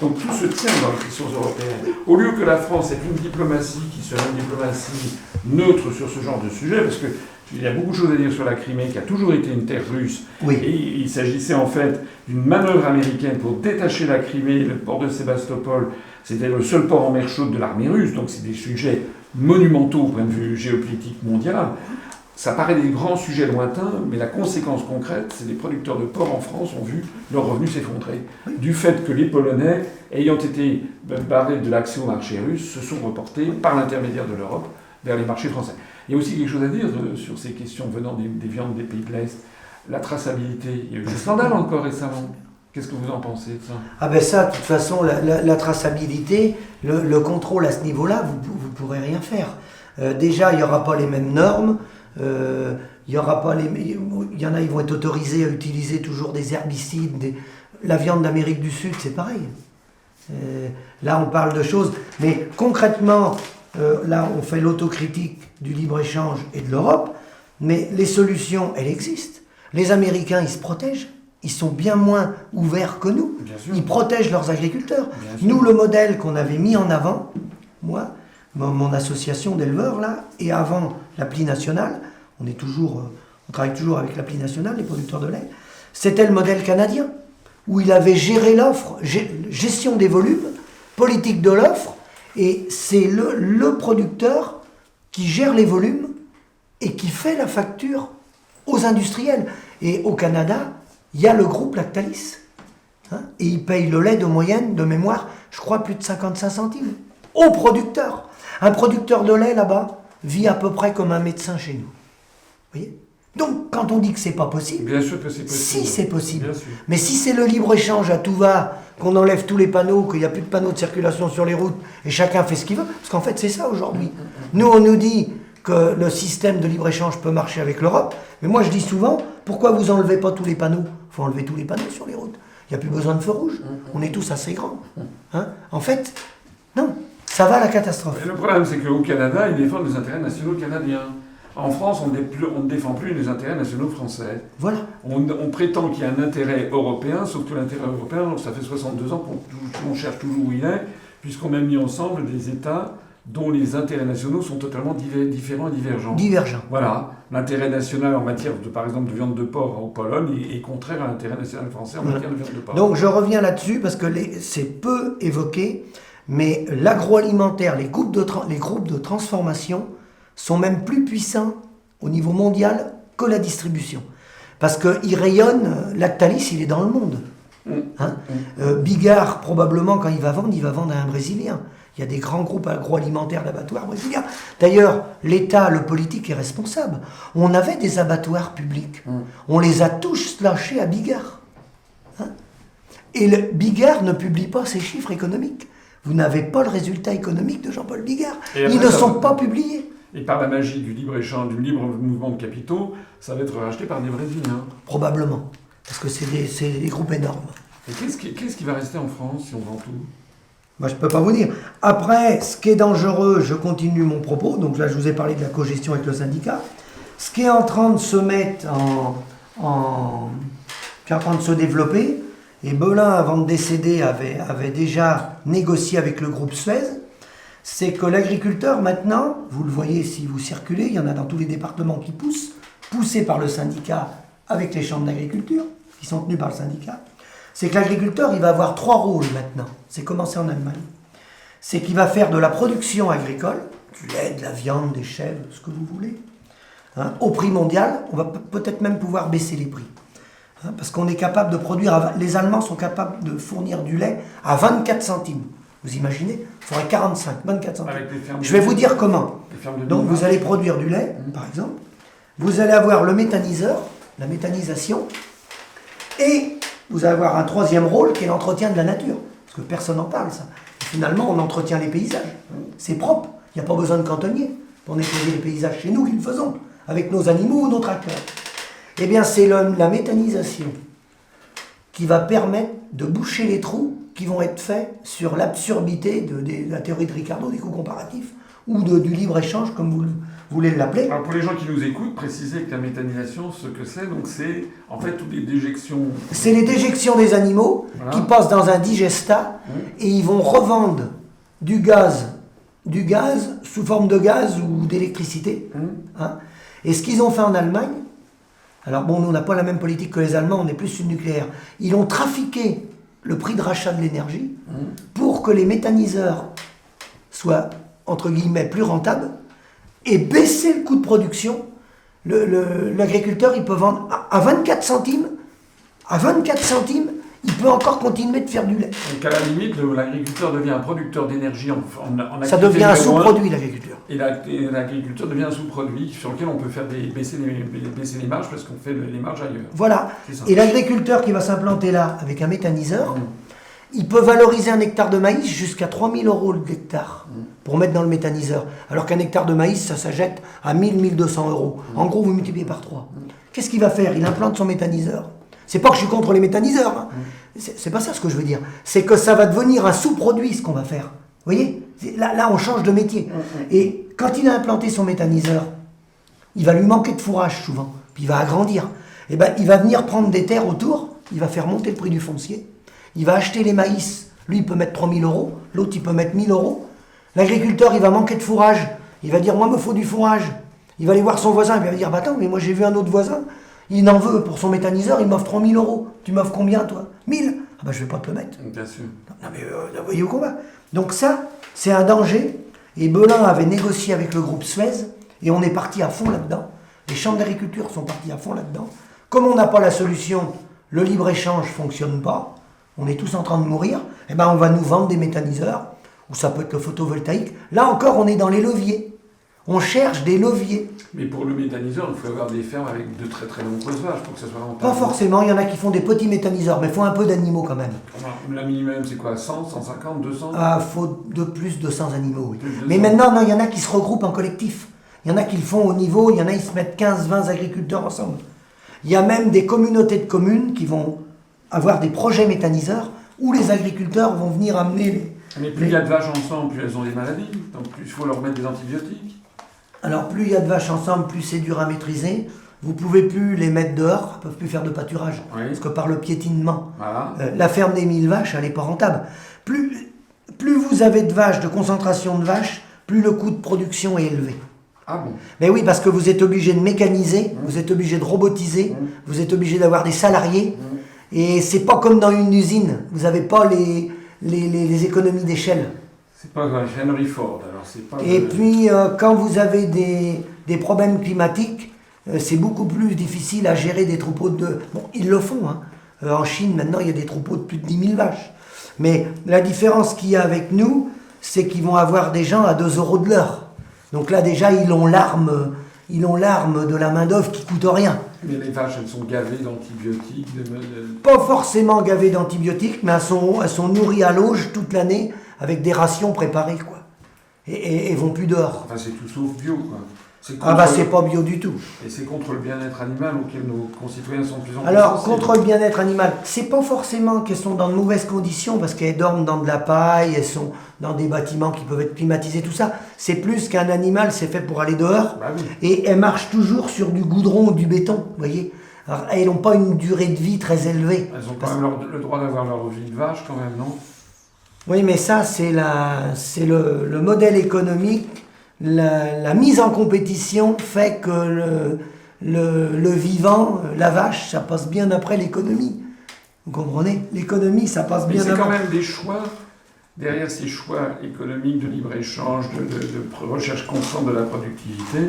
Donc tout se tient dans les questions européennes. Au lieu que la France ait une diplomatie qui serait une diplomatie neutre sur ce genre de sujet, parce qu'il y a beaucoup de choses à dire sur la Crimée, qui a toujours été une terre russe, et il s'agissait en fait d'une manœuvre américaine pour détacher la Crimée, le port de Sébastopol, c'était le seul port en mer chaude de l'armée russe, donc c'est des sujets monumentaux au point de vue géopolitique mondial. Ça paraît des grands sujets lointains, mais la conséquence concrète, c'est que les producteurs de porc en France ont vu leurs revenus s'effondrer. Du fait que les Polonais, ayant été barrés de l'accès au marché russe, se sont reportés par l'intermédiaire de l'Europe vers les marchés français. Il y a aussi quelque chose à dire sur ces questions venant des viandes des pays de l'Est. La traçabilité. Il y a eu des scandales encore récemment. Qu'est-ce que vous en pensez de ça? Ah ben ça, de toute façon, la traçabilité, le contrôle à ce niveau-là, vous ne pourrez rien faire. Déjà, il n'y aura pas les mêmes normes. Il y aura pas il y en a, ils vont être autorisés à utiliser toujours des herbicides. La viande d'Amérique du Sud, c'est pareil. Là, on parle de choses, mais concrètement, là, on fait l'autocritique du libre-échange et de l'Europe, mais les solutions, elles existent. Les Américains, ils se protègent. Ils sont bien moins ouverts que nous. Ils protègent leurs agriculteurs. Nous, le modèle qu'on avait mis en avant, moi, mon association d'éleveurs, là, et avant l'appli nationale, on travaille toujours avec l'appli nationale, les producteurs de lait, c'était le modèle canadien, où il avait géré l'offre, gestion des volumes, politique de l'offre, et c'est le producteur qui gère les volumes et qui fait la facture aux industriels. Et au Canada, il y a le groupe Lactalis, et ils payent le lait de moyenne, de mémoire, je crois plus de 55 centimes, aux producteurs. Un producteur de lait là-bas vit à peu près comme un médecin chez nous. Vous voyez ? Donc, quand on dit que c'est pas possible, bien sûr que c'est possible. Si c'est possible, mais si c'est le libre-échange à tout va, qu'on enlève tous les panneaux, qu'il n'y a plus de panneaux de circulation sur les routes, et chacun fait ce qu'il veut, parce qu'en fait c'est ça aujourd'hui. Nous, on nous dit que le système de libre-échange peut marcher avec l'Europe, mais moi je dis souvent, pourquoi vous enlevez pas tous les panneaux ? Il faut enlever tous les panneaux sur les routes. Il n'y a plus besoin de feu rouge, on est tous assez grands. En fait, non. Ça va à la catastrophe. Et le problème, c'est qu'au Canada, ils défendent les intérêts nationaux canadiens. En France, on ne défend plus les intérêts nationaux français. Voilà. On prétend qu'il y a un intérêt européen, sauf que l'intérêt européen, ça fait 62 ans qu'on cherche toujours où il est, puisqu'on a mis ensemble des États dont les intérêts nationaux sont totalement différents et divergents. Divergents. Voilà. L'intérêt national en matière, par exemple, de viande de porc en Pologne est contraire à l'intérêt national français en matière de viande de porc. Donc je reviens là-dessus, parce que c'est peu évoqué, mais l'agroalimentaire, les groupes de transformation sont même plus puissants au niveau mondial que la distribution. Parce qu'ils rayonnent, Lactalis, il est dans le monde. Bigard, probablement, quand il va vendre à un Brésilien. Il y a des grands groupes agroalimentaires d'abattoirs brésiliens. D'ailleurs, l'État, le politique est responsable. On avait des abattoirs publics. On les a tous lâchés à Bigard. Et Bigard ne publie pas ses chiffres économiques. Vous n'avez pas le résultat économique de Jean-Paul Bigard. Ils ne sont pas publiés. Et par la magie du libre-échange, du libre mouvement de capitaux, ça va être racheté par des Brésiliens. Probablement. Parce que c'est des groupes énormes. Et qu'est-ce qui va rester en France si on vend tout ? Moi, je ne peux pas vous dire. Après, ce qui est dangereux, je continue mon propos. Donc là, je vous ai parlé de la cogestion avec le syndicat. Ce qui est en train de se mettre qui est en train de se développer, et Belin, avant de décéder, avait déjà négocié avec le groupe Suez, c'est que l'agriculteur, maintenant, vous le voyez si vous circulez, il y en a dans tous les départements qui poussent, poussés par le syndicat avec les chambres d'agriculture, qui sont tenues par le syndicat, c'est que l'agriculteur, il va avoir 3 rôles maintenant. C'est commencé en Allemagne. C'est qu'il va faire de la production agricole, du lait, de la viande, des chèvres, ce que vous voulez, hein, au prix mondial. On va peut-être même pouvoir baisser les prix. Hein, parce qu'on est capable de produire, les Allemands sont capables de fournir du lait à 24 centimes. Vous imaginez? Il faudrait 45, 24 centimes. Je vais vous dire comment. Donc vous allez produire du lait, par exemple. Vous allez avoir le méthaniseur, la méthanisation, et vous allez avoir un 3e rôle qui est l'entretien de la nature. Parce que personne n'en parle, ça. Et finalement, on entretient les paysages. C'est propre. Il n'y a pas besoin de cantonnier pour nettoyer les paysages chez nous, qui le faisons, avec nos animaux ou nos tracteurs. Eh bien, c'est la méthanisation qui va permettre de boucher les trous qui vont être faits sur l'absurdité de la théorie de Ricardo, des coûts comparatifs, ou du libre-échange, comme vous voulez l'appeler. Alors pour les gens qui nous écoutent, précisez que la méthanisation, ce que c'est, donc c'est en fait toutes les déjections... C'est les déjections des animaux qui passent dans un digestat et ils vont revendre du gaz sous forme de gaz ou d'électricité. Hein. Et ce qu'ils ont fait en Allemagne, alors bon, nous on n'a pas la même politique que les Allemands, on est plus sur le nucléaire. Ils ont trafiqué le prix de rachat de l'énergie pour que les méthaniseurs soient, entre guillemets, plus rentables et baisser le coût de production. L'agriculteur, il peut vendre à 24 centimes. À 24 centimes, il peut encore continuer de faire du lait. Donc à la limite, l'agriculteur devient un producteur d'énergie en ça devient un sous-produit, l'agriculture. Et l'agriculteur devient un sous-produit sur lequel on peut faire baisser les marges parce qu'on fait les marges ailleurs. Voilà. Et l'agriculteur qui va s'implanter là avec un méthaniseur, il peut valoriser un hectare de maïs jusqu'à 3 000 € l'hectare pour mettre dans le méthaniseur. Alors qu'un hectare de maïs, ça s'achète à 1 000, 1 200 €. En gros, vous multipliez par 3. Qu'est-ce qu'il va faire? Il implante son méthaniseur. C'est pas que je suis contre les méthaniseurs. Hein. C'est pas ça ce que je veux dire. C'est que ça va devenir un sous-produit ce qu'on va faire. Vous voyez? Là, on change de métier. Et quand il a implanté son méthaniseur, il va lui manquer de fourrage souvent. Puis il va agrandir. Et ben, il va venir prendre des terres autour. Il va faire monter le prix du foncier. Il va acheter les maïs. Lui, il peut mettre 3 000 €. L'autre, il peut mettre 1 000 €. L'agriculteur, il va manquer de fourrage. Il va dire, moi, il me faut du fourrage. Il va aller voir son voisin. Il va dire, bah attends, mais moi, j'ai vu un autre voisin. Il en veut pour son méthaniseur. Il m'offre 3 000 €. Tu m'offres combien, toi? 1 000. Ah bah, je vais pas te le mettre. Bien sûr. Non, mais vous voyez où qu'on va. Donc ça, c'est un danger. Et Belin avait négocié avec le groupe Suez. Et on est parti à fond là-dedans. Les chambres d'agriculture sont partis à fond là-dedans. Comme on n'a pas la solution, le libre-échange ne fonctionne pas. On est tous en train de mourir. Eh ben, on va nous vendre des méthaniseurs. Ou ça peut être le photovoltaïque. Là encore, on est dans les leviers. On cherche des leviers. Mais pour le méthaniseur, il faut avoir des fermes avec de très très nombreuses vaches pour que ça soit rentable. Pas forcément, il y en a qui font des petits méthaniseurs, mais il faut un peu d'animaux quand même. La minimum, c'est quoi? 100, 150, 200? Ah, faut de plus de 100 animaux, oui. Mais maintenant, non, il y en a qui se regroupent en collectif. Il y en a qui le font au niveau, il y en a qui se mettent 15-20 agriculteurs ensemble. Il y a même des communautés de communes qui vont avoir des projets méthaniseurs où les agriculteurs vont venir amener Mais plus il y a de vaches ensemble, plus elles ont des maladies. Donc plus il faut leur mettre des antibiotiques. Alors plus il y a de vaches ensemble, plus c'est dur à maîtriser. Vous ne pouvez plus les mettre dehors, elles ne peuvent plus faire de pâturage. Oui. Parce que par le piétinement, voilà. La ferme des 1000 vaches, elle n'est pas rentable. Plus vous avez de vaches, de concentration de vaches, plus le coût de production est élevé. Ah bon? Mais oui, parce que vous êtes obligé de mécaniser, vous êtes obligé de robotiser, vous êtes obligé d'avoir des salariés. Et c'est pas comme dans une usine, vous n'avez pas les économies d'échelle. C'est pas Henry Ford, alors c'est pas... Et puis, quand vous avez des problèmes climatiques, c'est beaucoup plus difficile à gérer des troupeaux de... Bon, ils le font, hein. En Chine, maintenant, il y a des troupeaux de plus de 10 000 vaches. Mais la différence qu'il y a avec nous, c'est qu'ils vont avoir des gens à 2 € de l'heure. Donc là, déjà, ils ont l'arme de la main-d'œuvre qui coûte rien. Mais les vaches, elles sont gavées d'antibiotiques Pas forcément gavées d'antibiotiques, mais elles sont nourries à l'auge toute l'année avec des rations préparées, quoi. Et vont plus dehors. Enfin, c'est tout sauf bio, quoi. Ah bah c'est pas bio du tout. Et c'est contre le bien-être animal auquel nos concitoyens sont de plus en plus Alors, sensibles. contre le bien-être animal, c'est pas forcément qu'elles sont dans de mauvaises conditions parce qu'elles dorment dans de la paille, elles sont dans des bâtiments qui peuvent être climatisés, tout ça. C'est plus qu'un animal, c'est fait pour aller dehors. Bah oui. Et elles marchent toujours sur du goudron ou du béton, vous voyez. Alors, elles n'ont pas une durée de vie très élevée. Elles ont quand même le droit d'avoir leur vie de vache quand même, non? Oui, mais ça, c'est le modèle économique. La mise en compétition fait que le vivant, la vache, ça passe bien après l'économie. Vous comprenez? L'économie, ça passe Mais bien c'est quand après. même des choix, derrière ces choix économiques de libre-échange, de recherche constante de la productivité,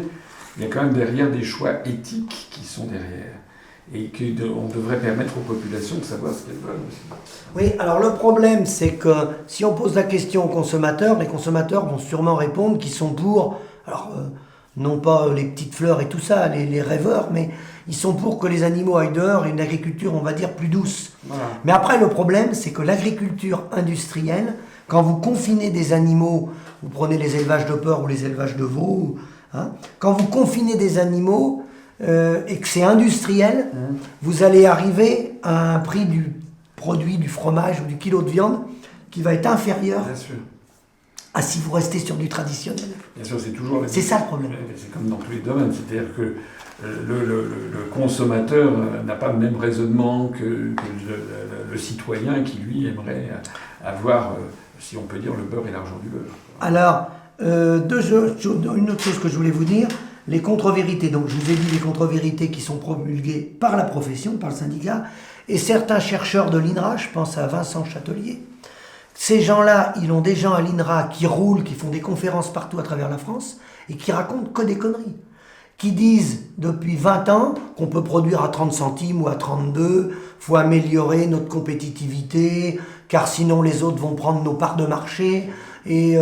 il y a quand même derrière des choix éthiques qui sont derrière. Et qu'on devrait permettre aux populations de savoir ce qu'elles veulent aussi. Oui, alors le problème, c'est que si on pose la question aux consommateurs, les consommateurs vont sûrement répondre qu'ils sont pour, alors non pas les petites fleurs et tout ça, les rêveurs, mais ils sont pour que les animaux aillent dehors et une agriculture, on va dire, plus douce. Voilà. Mais après, le problème, c'est que l'agriculture industrielle, quand vous confinez des animaux, vous prenez les élevages de porcs ou les élevages de veaux, hein, quand vous confinez des animaux et que c'est industriel, vous allez arriver à un prix du produit, du fromage ou du kilo de viande qui va être inférieur Bien sûr. à si vous restez sur du traditionnel. Bien sûr, c'est toujours... C'est ça le problème. C'est comme dans tous les domaines, c'est-à-dire que le consommateur n'a pas le même raisonnement que le citoyen qui, lui, aimerait avoir, si on peut dire, le beurre et l'argent du beurre. Alors, une autre chose que je voulais vous dire, les contre-vérités. Donc, je vous ai dit les contre-vérités qui sont promulguées par la profession, par le syndicat, et certains chercheurs de l'INRA, je pense à Vincent Châtelier. Ces gens-là, ils ont des gens à l'INRA qui roulent, qui font des conférences partout à travers la France, et qui racontent que des conneries. Qui disent depuis 20 ans qu'on peut produire à 30 centimes ou à 32, faut améliorer notre compétitivité, car sinon les autres vont prendre nos parts de marché. Et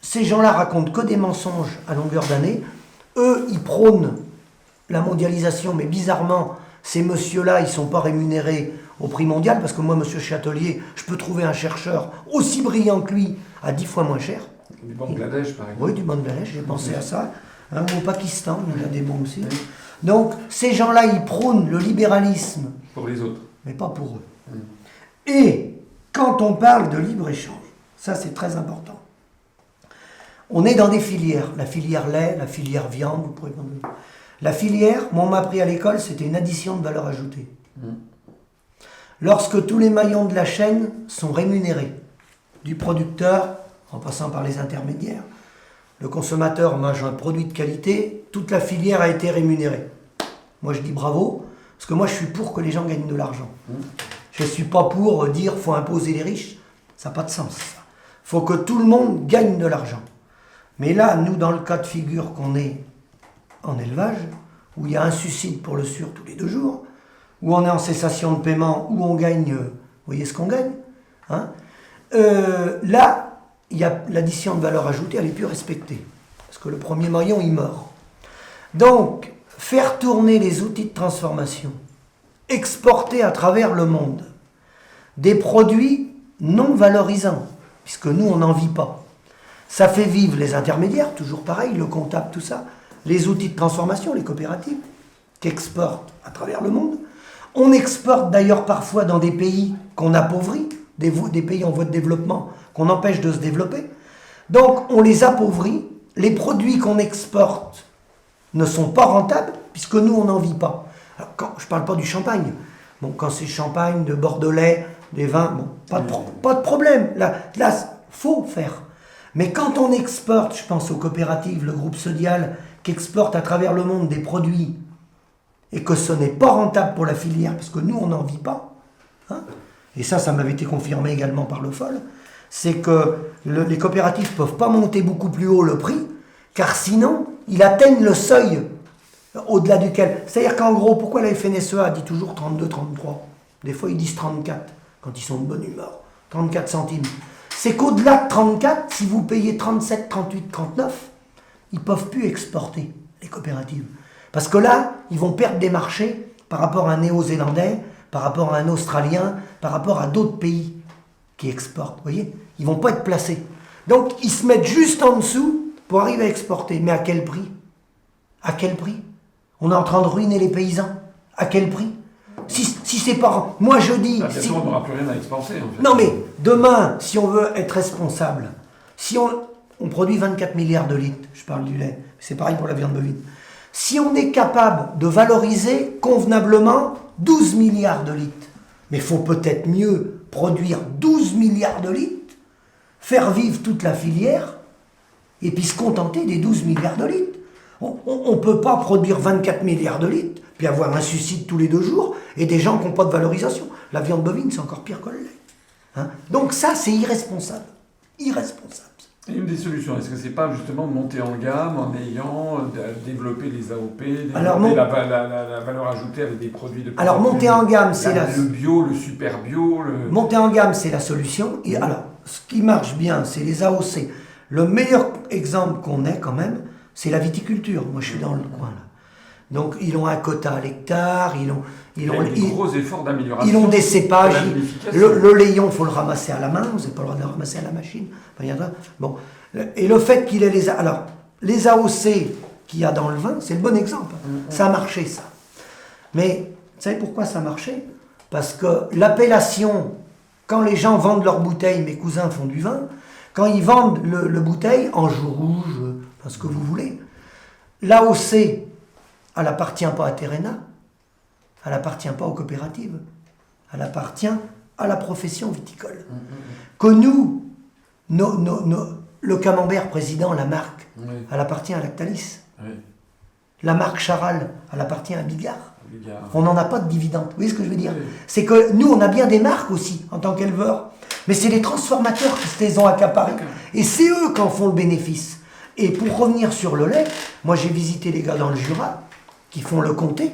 ces gens-là racontent que des mensonges à longueur d'année. Eux, ils prônent la mondialisation, mais bizarrement, ces messieurs-là, ils ne sont pas rémunérés au prix mondial, parce que moi, monsieur Châtelier, je peux trouver un chercheur aussi brillant que lui à 10 fois moins cher. Du Bangladesh, par exemple. Oui, du Bangladesh, j'ai pensé à ça. Hein, ou au Pakistan, il y en a des bons aussi. Oui. Donc, ces gens-là, ils prônent le libéralisme. Pour les autres. Mais pas pour eux. Et quand on parle de libre-échange, ça c'est très important. On est dans des filières. La filière lait, la filière viande, vous pourrez prendre... La filière, moi on m'a appris à l'école, c'était une addition de valeur ajoutée. Lorsque tous les maillons de la chaîne sont rémunérés, du producteur, en passant par les intermédiaires, le consommateur mange un produit de qualité, toute la filière a été rémunérée. Moi je dis bravo, parce que moi je suis pour que les gens gagnent de l'argent. Je ne suis pas pour dire qu'il faut imposer les riches, ça n'a pas de sens. Il faut que tout le monde gagne de l'argent. Mais là, nous, dans le cas de figure qu'on est en élevage, où il y a un suicide pour le sûr tous les 2 jours, où on est en cessation de paiement, où on gagne, vous voyez ce qu'on gagne, hein, là, il y a l'addition de valeur ajoutée, elle n'est plus respectée. Parce que le premier maillon, il meurt. Donc, faire tourner les outils de transformation, exporter à travers le monde des produits non valorisants, puisque nous, on n'en vit pas. Ça fait vivre les intermédiaires, toujours pareil, le comptable, tout ça, les outils de transformation, les coopératives, qui exportent à travers le monde. On exporte d'ailleurs parfois dans des pays qu'on appauvrit, des pays en voie de développement, qu'on empêche de se développer. Donc on les appauvrit, les produits qu'on exporte ne sont pas rentables, puisque nous, on n'en vit pas. Alors, je ne parle pas du champagne. Bon, quand c'est champagne, de bordelais, des vins, bon, pas de problème. Là, faut faire. Mais quand on exporte, je pense aux coopératives, le groupe Sodial, qui exporte à travers le monde des produits, et que ce n'est pas rentable pour la filière, parce que nous, on n'en vit pas, hein, et ça m'avait été confirmé également par le FOL, c'est que les coopératives ne peuvent pas monter beaucoup plus haut le prix, car sinon, ils atteignent le seuil au-delà duquel... C'est-à-dire qu'en gros, pourquoi la FNSEA dit toujours 32, 33 ? Des fois, ils disent 34, quand ils sont de bonne humeur. 34 centimes. C'est qu'au-delà de 34, si vous payez 37, 38, 39, ils ne peuvent plus exporter, les coopératives. Parce que là, ils vont perdre des marchés par rapport à un Néo-Zélandais, par rapport à un Australien, par rapport à d'autres pays qui exportent. Vous voyez ? Ils ne vont pas être placés. Donc, ils se mettent juste en dessous pour arriver à exporter. Mais à quel prix ? À quel prix? On est en train de ruiner les paysans. À quel prix? Si c'est pas... Moi je dis... On n'aura plus rien à expenser en fait. Non mais demain, si on veut être responsable, si on produit 24 milliards de litres, je parle du lait, c'est pareil pour la viande bovine, si on est capable de valoriser convenablement 12 milliards de litres, mais il faut peut-être mieux produire 12 milliards de litres, faire vivre toute la filière, et puis se contenter des 12 milliards de litres. On ne peut pas produire 24 milliards de litres, puis avoir un suicide tous les 2 jours, et des gens qui n'ont pas de valorisation. La viande bovine, c'est encore pire que le lait. Hein? Donc ça, c'est irresponsable. Irresponsable. Et une des solutions, est-ce que c'est pas justement de monter en gamme en ayant développé les AOP, développer la valeur ajoutée avec des produits de... Alors monter en gamme, c'est le bio, le super bio... Monter en gamme, c'est la solution. Et alors, ce qui marche bien, c'est les AOC. Le meilleur exemple qu'on ait quand même, c'est la viticulture. Moi, je suis dans le coin là. Donc, ils ont un quota à l'hectare, ils ont des gros efforts d'amélioration. Ils ont des cépages. Le layon, il faut le ramasser à la main. Vous n'avez pas le droit de le ramasser à la machine. Bon. Et le fait qu'il ait les... Alors, les AOC qu'il y a dans le vin, c'est le bon exemple. Ça a marché, ça. Mais, vous savez pourquoi ça a marché? Parce que l'appellation, quand les gens vendent leurs bouteilles, mes cousins font du vin, quand ils vendent le bouteille, Anjou rouge, enfin, ce que vous voulez, l'AOC, elle appartient pas à Terrena, elle appartient pas aux coopératives, elle appartient à la profession viticole. Que nous, le camembert président, la marque, elle appartient à Lactalis. La marque Charal, elle appartient à Bigard. On n'en a pas de dividendes. Vous voyez ce que je veux dire? C'est que nous, on a bien des marques aussi, en tant qu'éleveurs, mais c'est les transformateurs qui se les ont accaparés. Et c'est eux qui en font le bénéfice. Et pour revenir sur le lait, moi j'ai visité les gars dans le Jura, qui font le comté.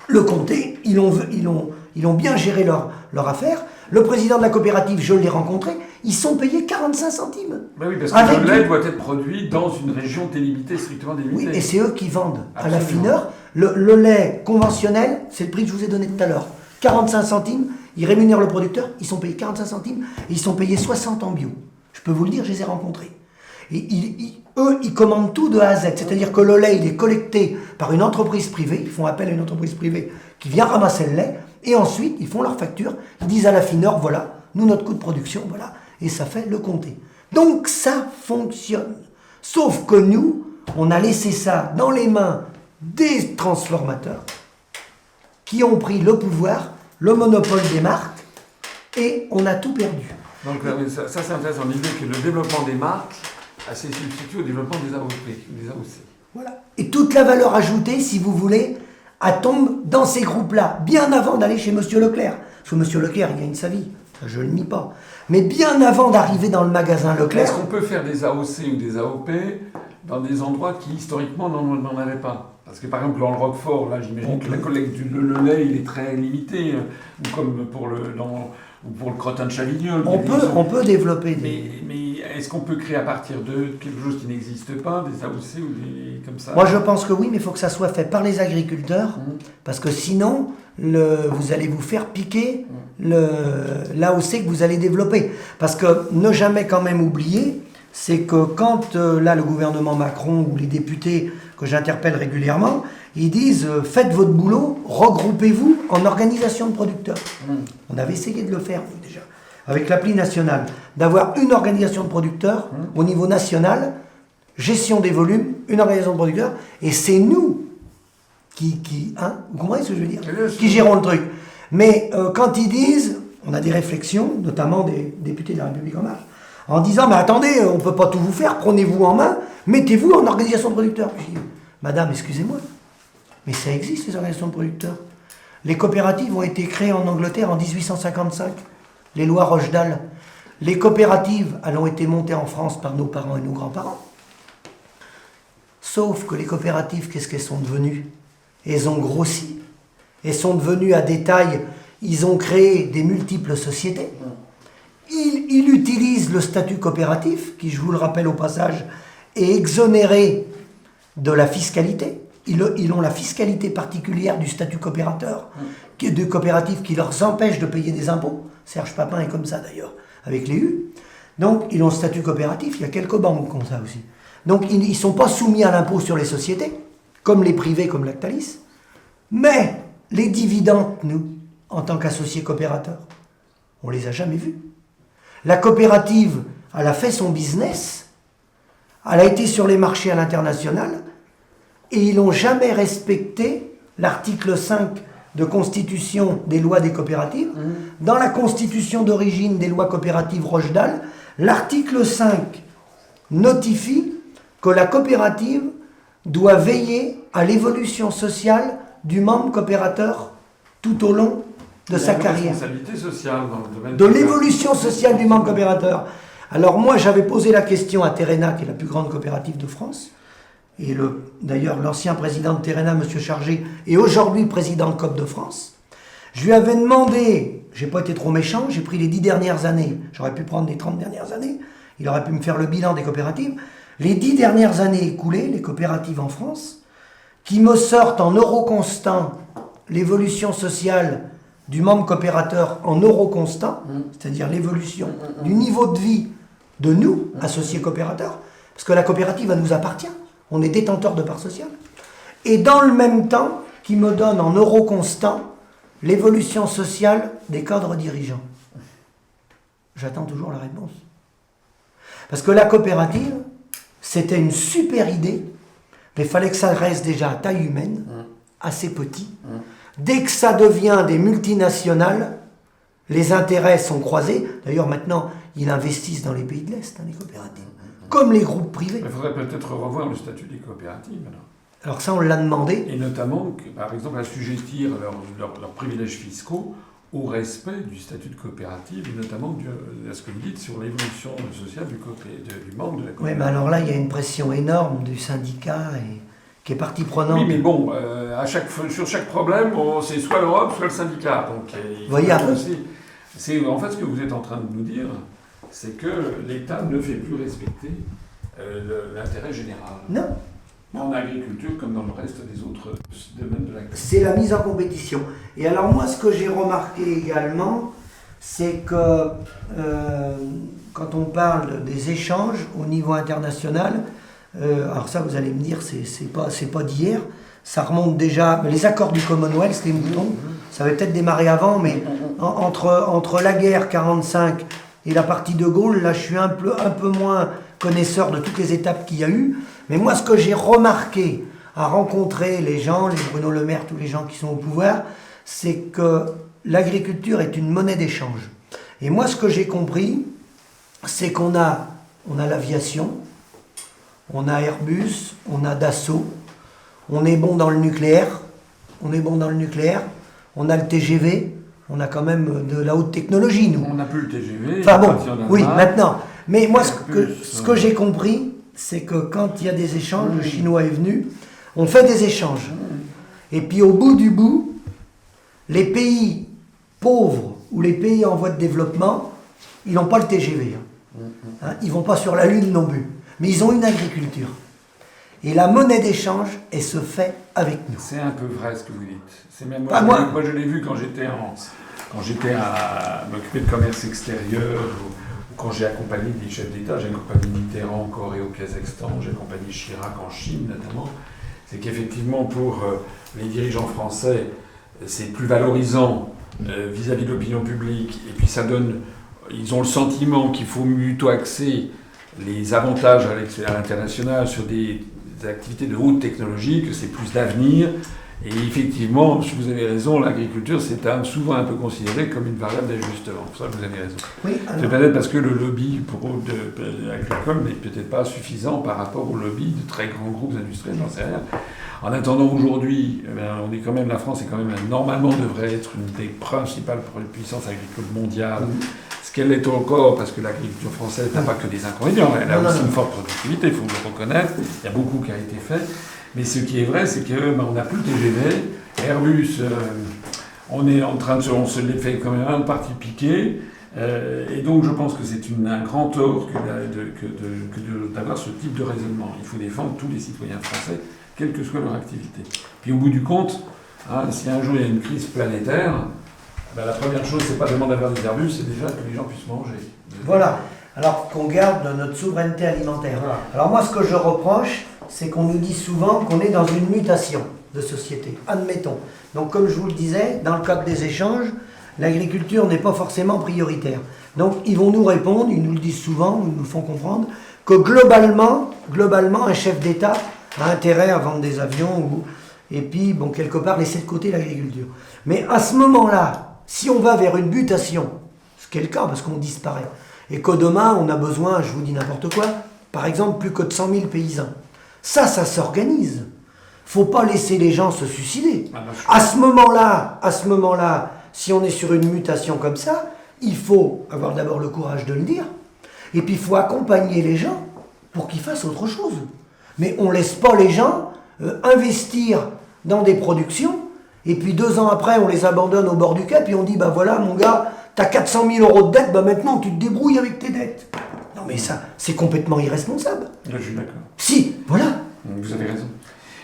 Le comté, ils ont bien géré leur affaire. Le président de la coopérative, je l'ai rencontré, ils sont payés 45 centimes. Ben oui, parce que le lait doit être produit dans une région délimitée, strictement délimitée. Oui, et c'est eux qui vendent à la fineur. Le lait conventionnel, c'est le prix que je vous ai donné tout à l'heure. 45 centimes, ils rémunèrent le producteur, ils sont payés 45 centimes, et ils sont payés 60 en bio. Je peux vous le dire, je les ai rencontrés. Et eux, ils commandent tout de A à Z. C'est-à-dire que le lait, il est collecté par une entreprise privée. Ils font appel à une entreprise privée qui vient ramasser le lait. Et ensuite, ils font leur facture. Ils disent à l'affineur, voilà, nous, notre coût de production, voilà. Et ça fait le comté. Donc, ça fonctionne. Sauf que nous, on a laissé ça dans les mains des transformateurs qui ont pris le pouvoir, le monopole des marques, et on a tout perdu. Donc, ça c'est intéressant. L'idée que le développement des marques c'est substitué au développement des AOC. Voilà. Et toute la valeur ajoutée, si vous voulez, elle tombe dans ces groupes-là, bien avant d'aller chez M. Leclerc. Parce que M. Leclerc, il gagne sa vie, ça, je ne le nie pas. Mais bien avant d'arriver dans le magasin Leclerc... Est-ce qu'on peut faire des AOC ou des AOP dans des endroits qui, historiquement, n'en avaient pas? Parce que, par exemple, dans le Roquefort, là, j'imagine que la collecte du lait, il est très limité, ou comme pour le crottin de Chavignol. On peut développer des... Mais est-ce qu'on peut créer à partir de quelque chose qui n'existe pas, des AOC ou des comme ça? Moi, je pense que oui, mais il faut que ça soit fait par les agriculteurs, parce que sinon, vous allez vous faire piquer l'AOC que vous allez développer. Parce que ne jamais quand même oublier, c'est que quand là, le gouvernement Macron ou les députés que j'interpelle régulièrement, ils disent faites votre boulot, regroupez-vous en organisation de producteurs. On avait essayé de le faire, nous, déjà, avec l'appli nationale, d'avoir une organisation de producteurs au niveau national, gestion des volumes, une organisation de producteurs, et c'est nous vous comprenez ce que je veux dire, qui gérons le truc. Mais quand ils disent, on a des réflexions, notamment des députés de la République en marche, en disant, mais attendez, on ne peut pas tout vous faire, prenez-vous en main, mettez-vous en organisation de producteurs. Je dis, madame, excusez-moi, mais ça existe, les organisations de producteurs. Les coopératives ont été créées en Angleterre en 1855, les lois Rochdale. Les coopératives, elles ont été montées en France par nos parents et nos grands-parents. Sauf que les coopératives, qu'est-ce qu'elles sont devenues? Elles ont grossi. Elles sont devenues à des tailles, ils ont créé des multiples sociétés. Ils utilisent le statut coopératif, qui, je vous le rappelle au passage, est exonéré de la fiscalité. Ils ont la fiscalité particulière du statut coopérateur, de coopératif qui leur empêche de payer des impôts. Serge Papin est comme ça d'ailleurs, avec les U. Donc, ils ont le statut coopératif, il y a quelques banques comme ça aussi. Donc, ils ne sont pas soumis à l'impôt sur les sociétés. comme les privés, comme Lactalis. Mais les dividendes, nous, en tant qu'associés coopérateurs, on les a jamais vus. La coopérative, elle a fait son business, elle a été sur les marchés à l'international, et ils n'ont jamais respecté l'article 5 de constitution des lois des coopératives. Dans la constitution d'origine des lois coopératives Rochedal, l'article 5 notifie que la coopérative doit veiller à l'évolution sociale du membre coopérateur tout au long de sa carrière. Responsabilité sociale dans le domaine de l'évolution sociale du membre coopérateur. Alors moi, j'avais posé la question à Terena, qui est la plus grande coopérative de France, et d'ailleurs l'ancien président de Terena, M. Chargé, est aujourd'hui président de Coop de France. Je lui avais demandé, j'ai pas été trop méchant, j'ai pris les 10 dernières années, j'aurais pu prendre les 30 dernières années, il aurait pu me faire le bilan des coopératives. Les 10 dernières années écoulées, les coopératives en France, qui me sortent en euros constants l'évolution sociale du membre coopérateur en euros constants, c'est-à-dire l'évolution du niveau de vie de nous, associés coopérateurs, parce que la coopérative, elle nous appartient, on est détenteur de parts sociales, et dans le même temps, qui me donne en euros constants l'évolution sociale des cadres dirigeants. J'attends toujours la réponse. Parce que la coopérative, c'était une super idée, mais il fallait que ça reste déjà à taille humaine, assez petit. Dès que ça devient des multinationales, les intérêts sont croisés. D'ailleurs, maintenant, ils investissent dans les pays de l'Est, les coopératives, comme les groupes privés. Il faudrait peut-être revoir le statut des coopératives. Alors ça, on l'a demandé. Et notamment, par exemple, assujettir leurs privilèges fiscaux au respect du statut de coopérative, et notamment à ce que vous dites sur l'évolution sociale du membre de la coopérative. Oui, mais alors là, il y a une pression énorme du syndicat qui est partie prenante. Oui, mais bon, sur chaque problème, c'est soit l'Europe, soit le syndicat. Donc, voyez un peu. C'est en fait ce que vous êtes en train de nous dire, c'est que l'État ne fait plus respecter l'intérêt général. Non. En agriculture comme dans le reste des autres domaines de l'agriculture. C'est la mise en compétition. Et alors moi, ce que j'ai remarqué également, c'est que quand on parle des échanges au niveau international, alors ça vous allez me dire, c'est pas d'hier, ça remonte déjà, les accords du Commonwealth, les moutons, ça avait peut-être démarré avant, mais entre la guerre 45 et la partie de Gaulle, là je suis un peu moins connaisseur de toutes les étapes qu'il y a eu. Mais moi, ce que j'ai remarqué à rencontrer les gens, les Bruno Le Maire, tous les gens qui sont au pouvoir, c'est que l'agriculture est une monnaie d'échange. Et moi, ce que j'ai compris, c'est qu'on a l'aviation, on a Airbus, on a Dassault, on est bon dans le nucléaire, on a le TGV, on a quand même de la haute technologie, nous. On n'a plus le TGV. Enfin bon, oui, maintenant. Mais moi, ce que j'ai compris, c'est que quand il y a des échanges, le Chinois est venu, on fait des échanges. Et puis au bout du bout, les pays pauvres ou les pays en voie de développement, ils n'ont pas le TGV. Ils ne vont pas sur la Lune non plus. Mais ils ont une agriculture. Et la monnaie d'échange, elle se fait avec nous. C'est un peu vrai ce que vous dites. C'est même moi, je l'ai vu quand j'étais à m'occuper de commerce extérieur, quand j'ai accompagné des chefs d'État, j'ai accompagné Mitterrand en Corée, au Kazakhstan, j'ai accompagné Chirac en Chine notamment, c'est qu'effectivement pour les dirigeants français, c'est plus valorisant vis-à-vis de l'opinion publique, et puis ils ont le sentiment qu'il faut plutôt axer les avantages à l'international sur des activités de haute technologie, que c'est plus d'avenir. Et effectivement, vous avez raison, l'agriculture, c'est souvent un peu considéré comme une variable d'ajustement. Pour ça, vous avez raison. Oui, c'est peut-être parce que le lobby agricole n'est peut-être pas suffisant par rapport au lobby de très grands groupes industriels, j'en sais rien. En attendant, aujourd'hui, la France est quand même, normalement, devrait être une des principales puissances agricoles mondiales. Ce qu'elle est encore, parce que l'agriculture française n'a pas que des inconvénients, elle a aussi une forte productivité, il faut le reconnaître, il y a beaucoup qui a été fait. Mais ce qui est vrai, c'est qu'on n'a plus le TGV. Airbus, on se les fait quand même un parti piqué. Et donc je pense que c'est un grand tort d'avoir ce type de raisonnement. Il faut défendre tous les citoyens français, quelle que soit leur activité. Puis au bout du compte, si un jour il y a une crise planétaire, la première chose, c'est pas demander d'avoir des Airbus, c'est déjà que les gens puissent manger. Voilà. Alors qu'on garde notre souveraineté alimentaire. Voilà. Alors moi, ce que je reproche, c'est qu'on nous dit souvent qu'on est dans une mutation de société. Admettons. Donc comme je vous le disais, dans le cadre des échanges, l'agriculture n'est pas forcément prioritaire. Donc ils vont nous répondre, ils nous le disent souvent, ils nous font comprendre, que globalement, un chef d'État a intérêt à vendre des avions et puis, bon, quelque part, laisser de côté l'agriculture. Mais à ce moment-là, si on va vers une mutation, ce qui est le cas parce qu'on disparaît, et que demain, on a besoin, je vous dis n'importe quoi, par exemple, plus que de 100 000 paysans, ça s'organise. Faut pas laisser les gens se suicider. À ce moment-là, si on est sur une mutation comme ça, il faut avoir d'abord le courage de le dire, et puis il faut accompagner les gens pour qu'ils fassent autre chose. Mais on ne laisse pas les gens investir dans des productions, et puis 2 ans après, on les abandonne au bord du quai, puis on dit, bah voilà, mon gars, t'as 400 000 euros de dette, bah maintenant tu te débrouilles avec tes dettes. Non mais ça, c'est complètement irresponsable. Là, je suis d'accord. Si, voilà. Vous avez raison.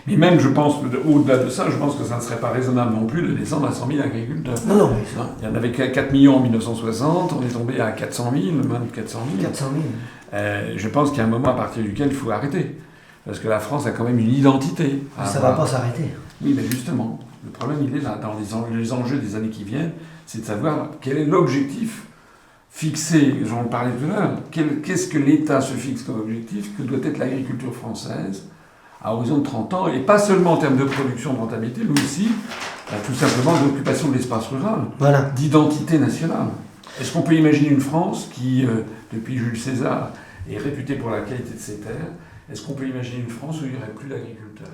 Mais même, je pense, au-delà de ça, je pense que ça ne serait pas raisonnable non plus de descendre à 100 000 agriculteurs. Non, mais ça... Il y en avait 4 millions en 1960, on est tombé à 400 000, même 400 000. 400 000. Je pense qu'il y a un moment à partir duquel il faut arrêter. Parce que la France a quand même une identité. Ça ne va pas s'arrêter. Oui, mais justement, le problème, il est là, dans les enjeux des années qui viennent, c'est de savoir quel est l'objectif fixé, j'en parlais tout à l'heure, qu'est-ce que l'État se fixe comme objectif, que doit être l'agriculture française à horizon de 30 ans, et pas seulement en termes de production, de rentabilité, mais aussi, tout simplement, d'occupation de l'espace rural, voilà. D'identité nationale. Est-ce qu'on peut imaginer une France qui, depuis Jules César, est réputée pour la qualité de ses terres? Est-ce qu'on peut imaginer une France où il n'y aurait plus d'agriculteurs?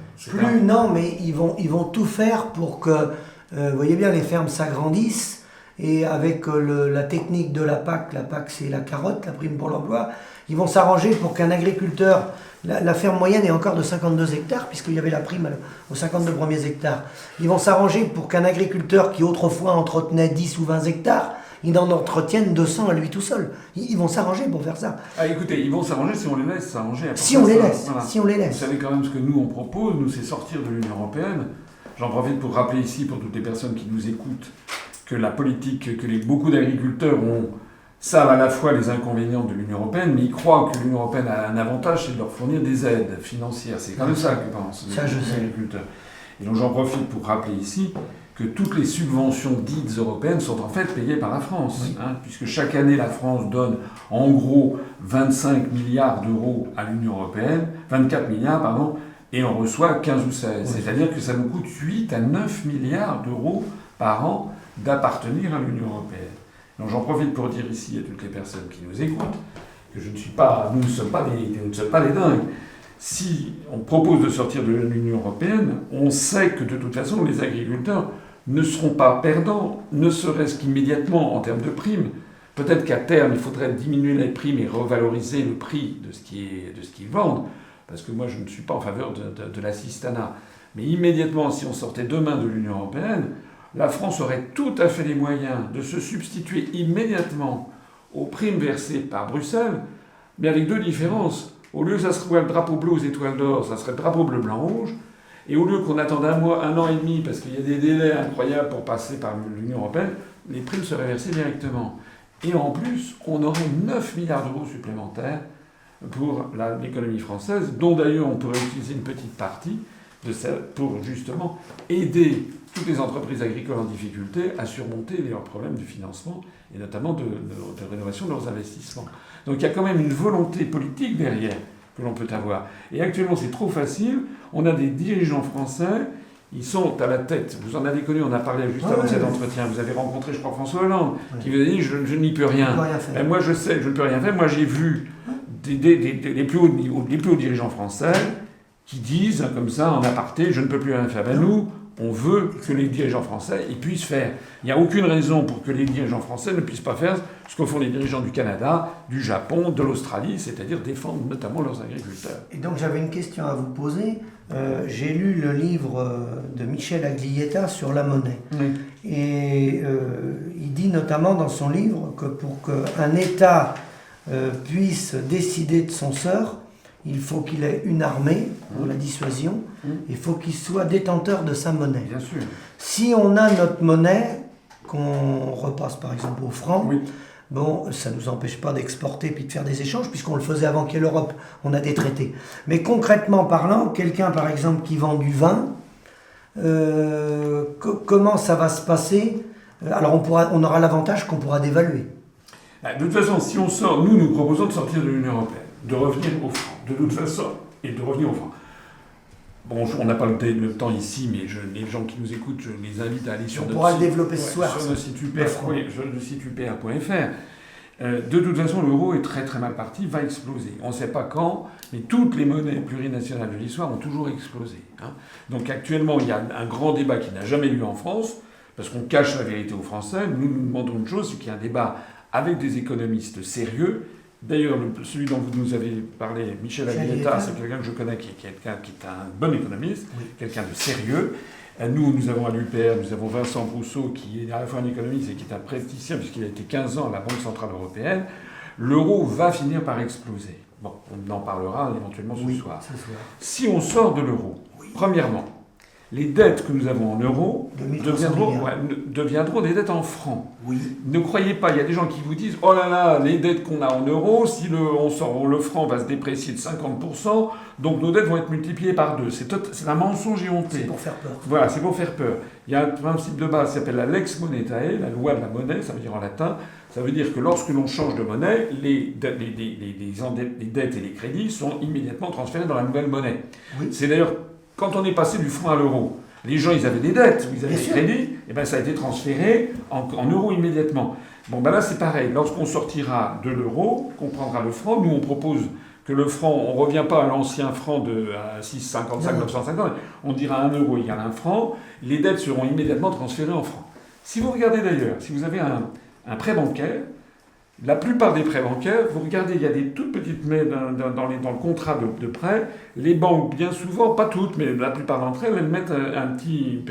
Non, mais ils vont tout faire pour que, vous voyez bien, les fermes s'agrandissent, et avec la technique de la PAC c'est la carotte, la prime pour l'emploi, ils vont s'arranger pour qu'un agriculteur, la ferme moyenne est encore de 52 hectares, puisqu'il y avait la prime aux 52 premiers hectares, ils vont s'arranger pour qu'un agriculteur qui autrefois entretenait 10 ou 20 hectares, il en entretienne 200 à lui tout seul. Ils vont s'arranger pour faire ça. Ah, écoutez, ils vont s'arranger si on les laisse s'arranger. Si on les laisse. Vous savez quand même ce que nous on propose, nous c'est sortir de l'Union Européenne. J'en profite pour rappeler ici, pour toutes les personnes qui nous écoutent, que la politique que beaucoup d'agriculteurs savent à la fois les inconvénients de l'Union Européenne, mais ils croient que l'Union Européenne a un avantage, c'est de leur fournir des aides financières. C'est quand même ça que pensent les agriculteurs. Et donc j'en profite pour rappeler ici que toutes les subventions dites européennes sont en fait payées par la France, oui. Puisque chaque année la France donne en gros 25 milliards d'euros à l'Union Européenne, 24 milliards pardon, et on reçoit 15 ou 16. Oui. C'est-à-dire que ça nous coûte 8 à 9 milliards d'euros par an d'appartenir à l'Union Européenne. Donc j'en profite pour dire ici à toutes les personnes qui nous écoutent que nous ne sommes pas des dingues. Si on propose de sortir de l'Union Européenne, on sait que de toute façon les agriculteurs ne seront pas perdants, ne serait-ce qu'immédiatement en termes de primes. Peut-être qu'à terme, il faudrait diminuer les primes et revaloriser le prix de ce qu'ils vendent, parce que moi je ne suis pas en faveur de l'assistanat. Mais immédiatement, si on sortait demain de l'Union Européenne, la France aurait tout à fait les moyens de se substituer immédiatement aux primes versées par Bruxelles, mais avec 2 différences. Au lieu que ça serait le drapeau bleu aux étoiles d'or, ça serait le drapeau bleu, blanc, rouge. Et au lieu qu'on attende 1 an et demi, parce qu'il y a des délais incroyables pour passer par l'Union Européenne, les primes seraient versées directement. Et en plus, on aurait 9 milliards d'euros supplémentaires pour l'économie française, dont d'ailleurs on pourrait utiliser une petite partie pour justement aider toutes les entreprises agricoles en difficulté à surmonter leurs problèmes de financement et notamment de rénovation de leurs investissements. Donc il y a quand même une volonté politique derrière que l'on peut avoir. Et actuellement c'est trop facile, on a des dirigeants français, ils sont à la tête, vous en avez connu, on a parlé juste avant cet entretien, vous avez rencontré je crois François Hollande, qui vous a dit je n'y peux rien. Et moi je sais que je ne peux rien faire, moi j'ai vu les plus hauts dirigeants français qui disent comme ça en aparté je ne peux plus rien faire. Nous, on veut que les dirigeants français ils puissent faire. Il n'y a aucune raison pour que les dirigeants français ne puissent pas faire ce que font les dirigeants du Canada, du Japon, de l'Australie, c'est-à-dire défendre notamment leurs agriculteurs. Et donc j'avais une question à vous poser. J'ai lu le livre de Michel Aglietta sur la monnaie. Oui. Et il dit notamment dans son livre que pour qu'un État puisse décider de son sort, il faut qu'il ait une armée pour la dissuasion, il faut qu'il soit détenteur de sa monnaie. Bien sûr. Si on a notre monnaie, qu'on repasse par exemple au franc, Bon, ça ne nous empêche pas d'exporter puis de faire des échanges, puisqu'on le faisait avant qu'il y ait l'Europe. On a des traités. Mais concrètement parlant, quelqu'un, par exemple, qui vend du vin, comment ça va se passer? Alors, on aura l'avantage qu'on pourra dévaluer. De toute façon, si on sort, nous proposons de sortir de l'Union européenne, de revenir au franc, de toute façon, et de revenir au franc. Bon, on n'a pas le temps ici, mais les gens qui nous écoutent, je les invite à aller sur notre site. On pourra le développer ce soir. Sur le site upr.fr. De toute façon, l'euro est très très mal parti, va exploser. On ne sait pas quand, mais toutes les monnaies plurinationales de l'histoire ont toujours explosé. Donc actuellement, il y a un grand débat qui n'a jamais lieu en France, parce qu'on cache la vérité aux Français. Nous demandons une chose, c'est qu'il y ait un débat avec des économistes sérieux. D'ailleurs, celui dont vous nous avez parlé, Michel Aglietta, c'est quelqu'un que je connais, qui est un bon économiste, quelqu'un de sérieux. Nous avons à l'UPR, nous avons Vincent Brousseau, qui est à la fois un économiste et qui est un praticien, puisqu'il a été 15 ans à la Banque Centrale Européenne. L'euro va finir par exploser. Bon, on en parlera éventuellement ce soir. Si on sort de l'euro, premièrement, les dettes que nous avons en euros deviendront des dettes en francs. Oui. Ne croyez pas, il y a des gens qui vous disent « Oh là là, les dettes qu'on a en euros, si le franc va se déprécier de 50%, donc nos dettes vont être multipliées par 2. » C'est un mensonge éhonté. C'est pour faire peur. Voilà, c'est pour faire peur. Il y a un principe de base qui s'appelle la lex monetae, la loi de la monnaie, ça veut dire en latin. Ça veut dire que lorsque l'on change de monnaie, les dettes et les crédits sont immédiatement transférés dans la nouvelle monnaie. Oui. C'est d'ailleurs... Quand on est passé du franc à l'euro, les gens, ils avaient des dettes, ils avaient des crédits, et bien ça a été transféré en euros immédiatement. Bon, ben là, c'est pareil. Lorsqu'on sortira de l'euro, qu'on prendra le franc, nous, on propose que le franc, on ne revient pas à l'ancien franc de 6,55, 950, on dira 1 euro égale 1 franc, les dettes seront immédiatement transférées en francs. Si vous regardez d'ailleurs, si vous avez un prêt bancaire, la plupart des prêts bancaires, vous regardez, il y a des toutes petites mais dans le contrat de prêt. Les banques, bien souvent, pas toutes, mais la plupart d'entre elles, elles mettent une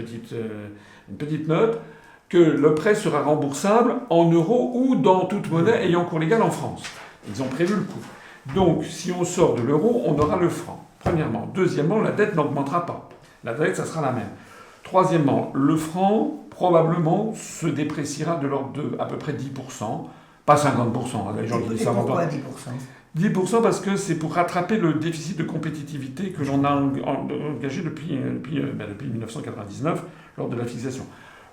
petite note que le prêt sera remboursable en euros ou dans toute monnaie ayant cours légal en France. Ils ont prévu le coup. Donc, si on sort de l'euro, on aura le franc, premièrement. Deuxièmement, la dette n'augmentera pas. La dette, ça sera la même. Troisièmement, le franc, probablement, se dépréciera de l'ordre de à peu près 10%. Pas 50%, les gens qui disent ça. Pourquoi 10% 10% parce que c'est pour rattraper le déficit de compétitivité que j'en ai engagé depuis 1999 lors de la fixation.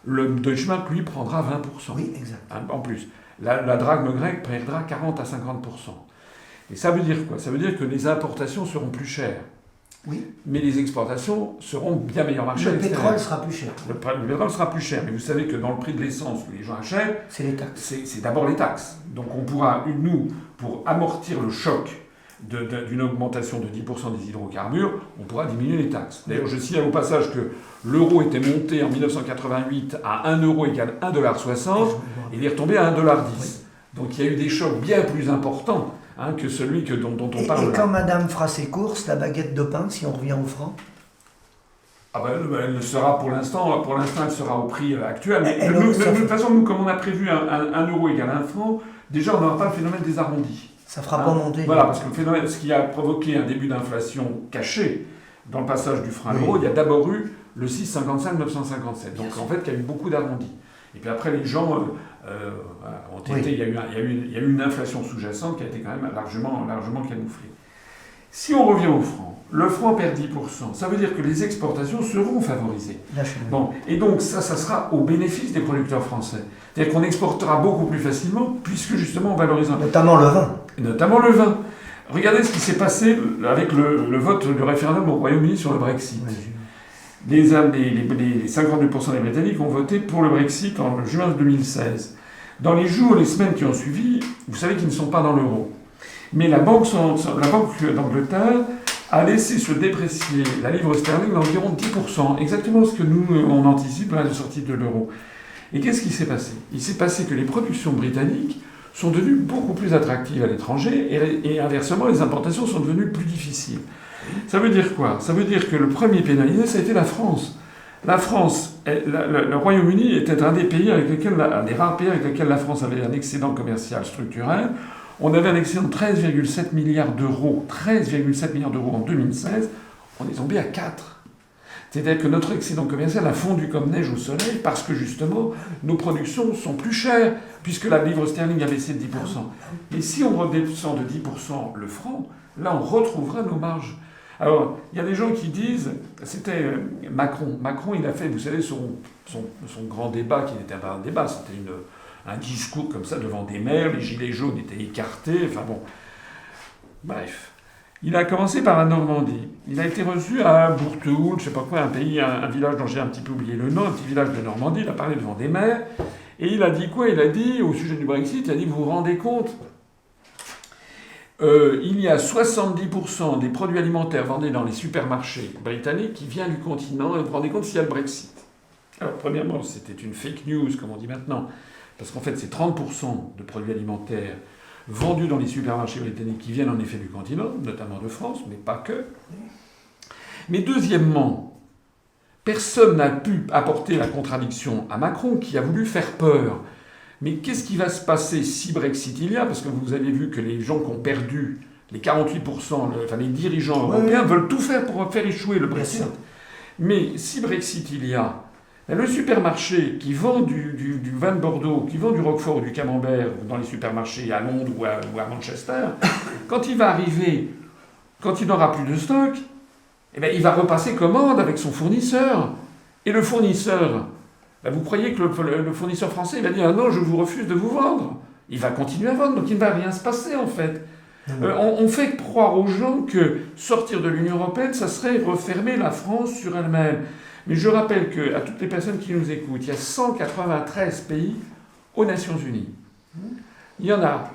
Le Deutsche Mark, lui, prendra 20%. Oui, exact. En plus. La drachme grecque perdra 40 à 50%. Et ça veut dire quoi? Ça veut dire que les importations seront plus chères. Oui. Mais les exportations seront bien meilleur marché. Le pétrole sera plus cher. Le pétrole sera plus cher. Mais vous savez que dans le prix de l'essence que les gens achètent, c'est les taxes. C'est d'abord les taxes. Donc on pourra, nous, pour amortir le choc d'une augmentation de 10% des hydrocarbures, on pourra diminuer les taxes. D'ailleurs, je signale au passage que l'euro était monté en 1988 à 1 euro égale 1,60 $, et il est retombé à 1,10 $. Oui. Donc il y a eu des chocs bien plus importants que celui dont on parle. Et quand madame fera ses courses, la baguette de pain, si on revient au franc? Elle sera pour l'instant, elle sera au prix actuel. De toute façon, nous, comme on a prévu 1 euro égale 1 franc, déjà on n'aura pas le phénomène des arrondis. Ça fera pas monter. Voilà, parce que ce qui a provoqué un début d'inflation caché dans le passage du franc à l'euro, il y a d'abord eu le 6,55, 957. Donc en fait, il y a eu beaucoup d'arrondis. Et puis après, les gens ont été. Il y a eu une inflation sous-jacente qui a été quand même largement camouflée. Si on revient au franc, le franc perd 10%. Ça veut dire que les exportations seront favorisées. Bon, et donc ça sera au bénéfice des producteurs français. C'est-à-dire qu'on exportera beaucoup plus facilement, puisque justement on valorise un peu. Notamment le vin. Notamment le vin. Regardez ce qui s'est passé avec le vote du référendum au Royaume-Uni sur le Brexit. Les 52% des Britanniques ont voté pour le Brexit en juin 2016. Dans les jours, les semaines qui ont suivi, vous savez qu'ils ne sont pas dans l'euro. Mais la Banque d'Angleterre a laissé se déprécier la livre sterling d'environ 10%, exactement ce que nous, on anticipe à la sortie de l'euro. Et qu'est-ce qui s'est passé? Il s'est passé que les productions britanniques sont devenues beaucoup plus attractives à l'étranger et inversement, les importations sont devenues plus difficiles. Ça veut dire quoi? Ça veut dire que le premier pénalisé, ça a été la France. La France, le Royaume-Uni était un des rares pays avec lesquels la France avait un excédent commercial structurel. On avait un excédent de 13,7 milliards d'euros. 13,7 milliards d'euros en 2016. On est tombé à 4. C'est-à-dire que notre excédent commercial a fondu comme neige au soleil parce que justement, nos productions sont plus chères, puisque la livre sterling a baissé de 10%. Et si on redescend de 10% le franc, là on retrouvera nos marges. Alors, il y a des gens qui disent, c'était Macron. Macron, il a fait, vous savez, son grand débat, qui n'était pas un débat, c'était un discours comme ça devant des maires, les gilets jaunes étaient écartés, enfin bon. Bref. Il a commencé par la Normandie. Il a été reçu à Bourtehoul, je sais pas quoi, un village dont j'ai un petit peu oublié le nom, un petit village de Normandie. Il a parlé devant des maires. Et il a dit quoi? Il a dit, au sujet du Brexit, il a dit, vous vous rendez compte, il y a 70% des produits alimentaires vendus dans les supermarchés britanniques qui viennent du continent. Et vous vous rendez compte s'il y a le Brexit? Alors, premièrement, c'était une fake news, comme on dit maintenant, parce qu'en fait, c'est 30% de produits alimentaires vendus dans les supermarchés britanniques qui viennent en effet du continent, notamment de France, mais pas que. Mais deuxièmement, personne n'a pu apporter la contradiction à Macron, qui a voulu faire peur. Mais qu'est-ce qui va se passer si Brexit il y a? Parce que vous avez vu que les gens qui ont perdu, les 48%, enfin les dirigeants européens, veulent tout faire pour faire échouer le Brexit. Mais si Brexit il y a, le supermarché qui vend du vin de Bordeaux, qui vend du Roquefort ou du Camembert dans les supermarchés à Londres ou à Manchester, quand il va arriver, quand il n'aura plus de stock, eh bien, il va repasser commande avec son fournisseur. Et le fournisseur, ben, vous croyez que le fournisseur français il va dire « Ah non, je vous refuse de vous vendre ». Il va continuer à vendre, donc il ne va rien se passer en fait. On fait croire aux gens que sortir de l'Union européenne, ça serait refermer la France sur elle-même. Mais je rappelle qu'à toutes les personnes qui nous écoutent, il y a 193 pays aux Nations Unies. Il y en a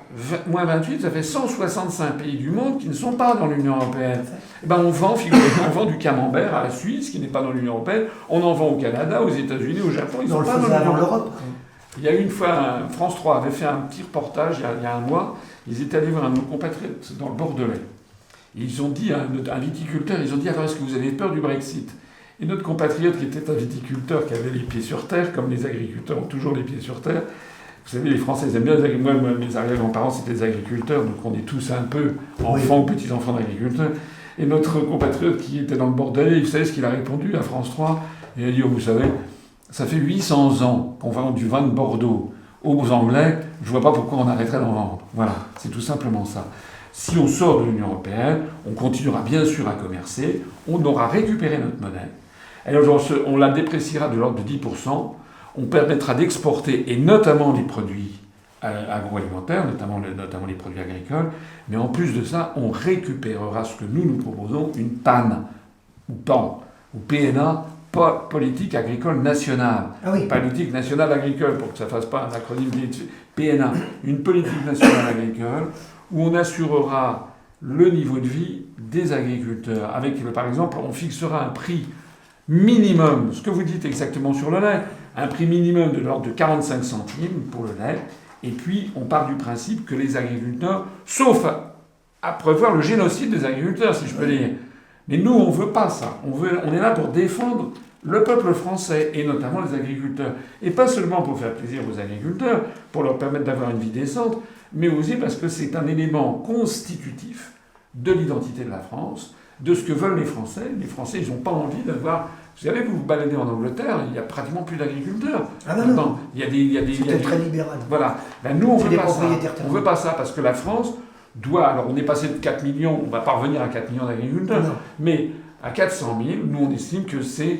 moins 28, ça fait 165 pays du monde qui ne sont pas dans l'Union européenne. Et ben on vend du camembert à la Suisse, qui n'est pas dans l'Union européenne, on en vend au Canada, aux États-Unis, au Japon, ils ne sont pas dans l'Union européenne. Il y a eu une fois, France 3 avait fait un petit reportage il y a un mois, ils étaient allés voir un de nos compatriotes dans le Bordelais. Ils ont dit à un viticulteur, ils ont dit « Alors est-ce que vous avez peur du Brexit ?» Et notre compatriote qui était un viticulteur qui avait les pieds sur terre, comme les agriculteurs ont toujours les pieds sur terre. Vous savez, les Français ils aiment bien les agriculteurs. Moi, mes arrière-grands-parents, c'était des agriculteurs, donc on est tous un peu enfants ou petits-enfants d'agriculteurs. Et notre compatriote qui était dans le Bordelais, vous savez ce qu'il a répondu à France 3? Il a dit, oh, vous savez, ça fait 800 ans qu'on vend du vin de Bordeaux aux Anglais, je vois pas pourquoi on arrêterait d'en vendre. Voilà, c'est tout simplement ça. Si on sort de l'Union européenne, on continuera bien sûr à commercer, on aura récupéré notre monnaie. Alors on la dépréciera de l'ordre de 10%, on permettra d'exporter, et notamment les produits agroalimentaires, notamment les produits agricoles, mais en plus de ça, on récupérera ce que nous proposons, une PAN, ou PAN, ou PNA, politique agricole nationale. Ah oui. Politique nationale agricole, pour que ça ne fasse pas un acronyme PNA, une politique nationale agricole, où on assurera le niveau de vie des agriculteurs. Avec, par exemple, on fixera un prix minimum, ce que vous dites exactement sur le lait, un prix minimum de l'ordre de 45 centimes pour le lait, et puis on part du principe que les agriculteurs, sauf à prévoir le génocide des agriculteurs, si je peux dire. Mais nous, on ne veut pas ça. On est là pour défendre le peuple français, et notamment les agriculteurs. Et pas seulement pour faire plaisir aux agriculteurs, pour leur permettre d'avoir une vie décente, mais aussi parce que c'est un élément constitutif de l'identité de la France, de ce que veulent les Français. Les Français, ils n'ont pas envie d'avoir... Vous savez, vous vous baladez en Angleterre, il n'y a pratiquement plus d'agriculteurs. Ah ben non, il y a des c'était très libéral. Voilà. Ben nous, on veut pas ça. On veut pas ça, parce que la France doit... Alors, on est passé de 4 millions, on va pas revenir à 4 millions d'agriculteurs, mais à 400 000, nous, on estime que c'est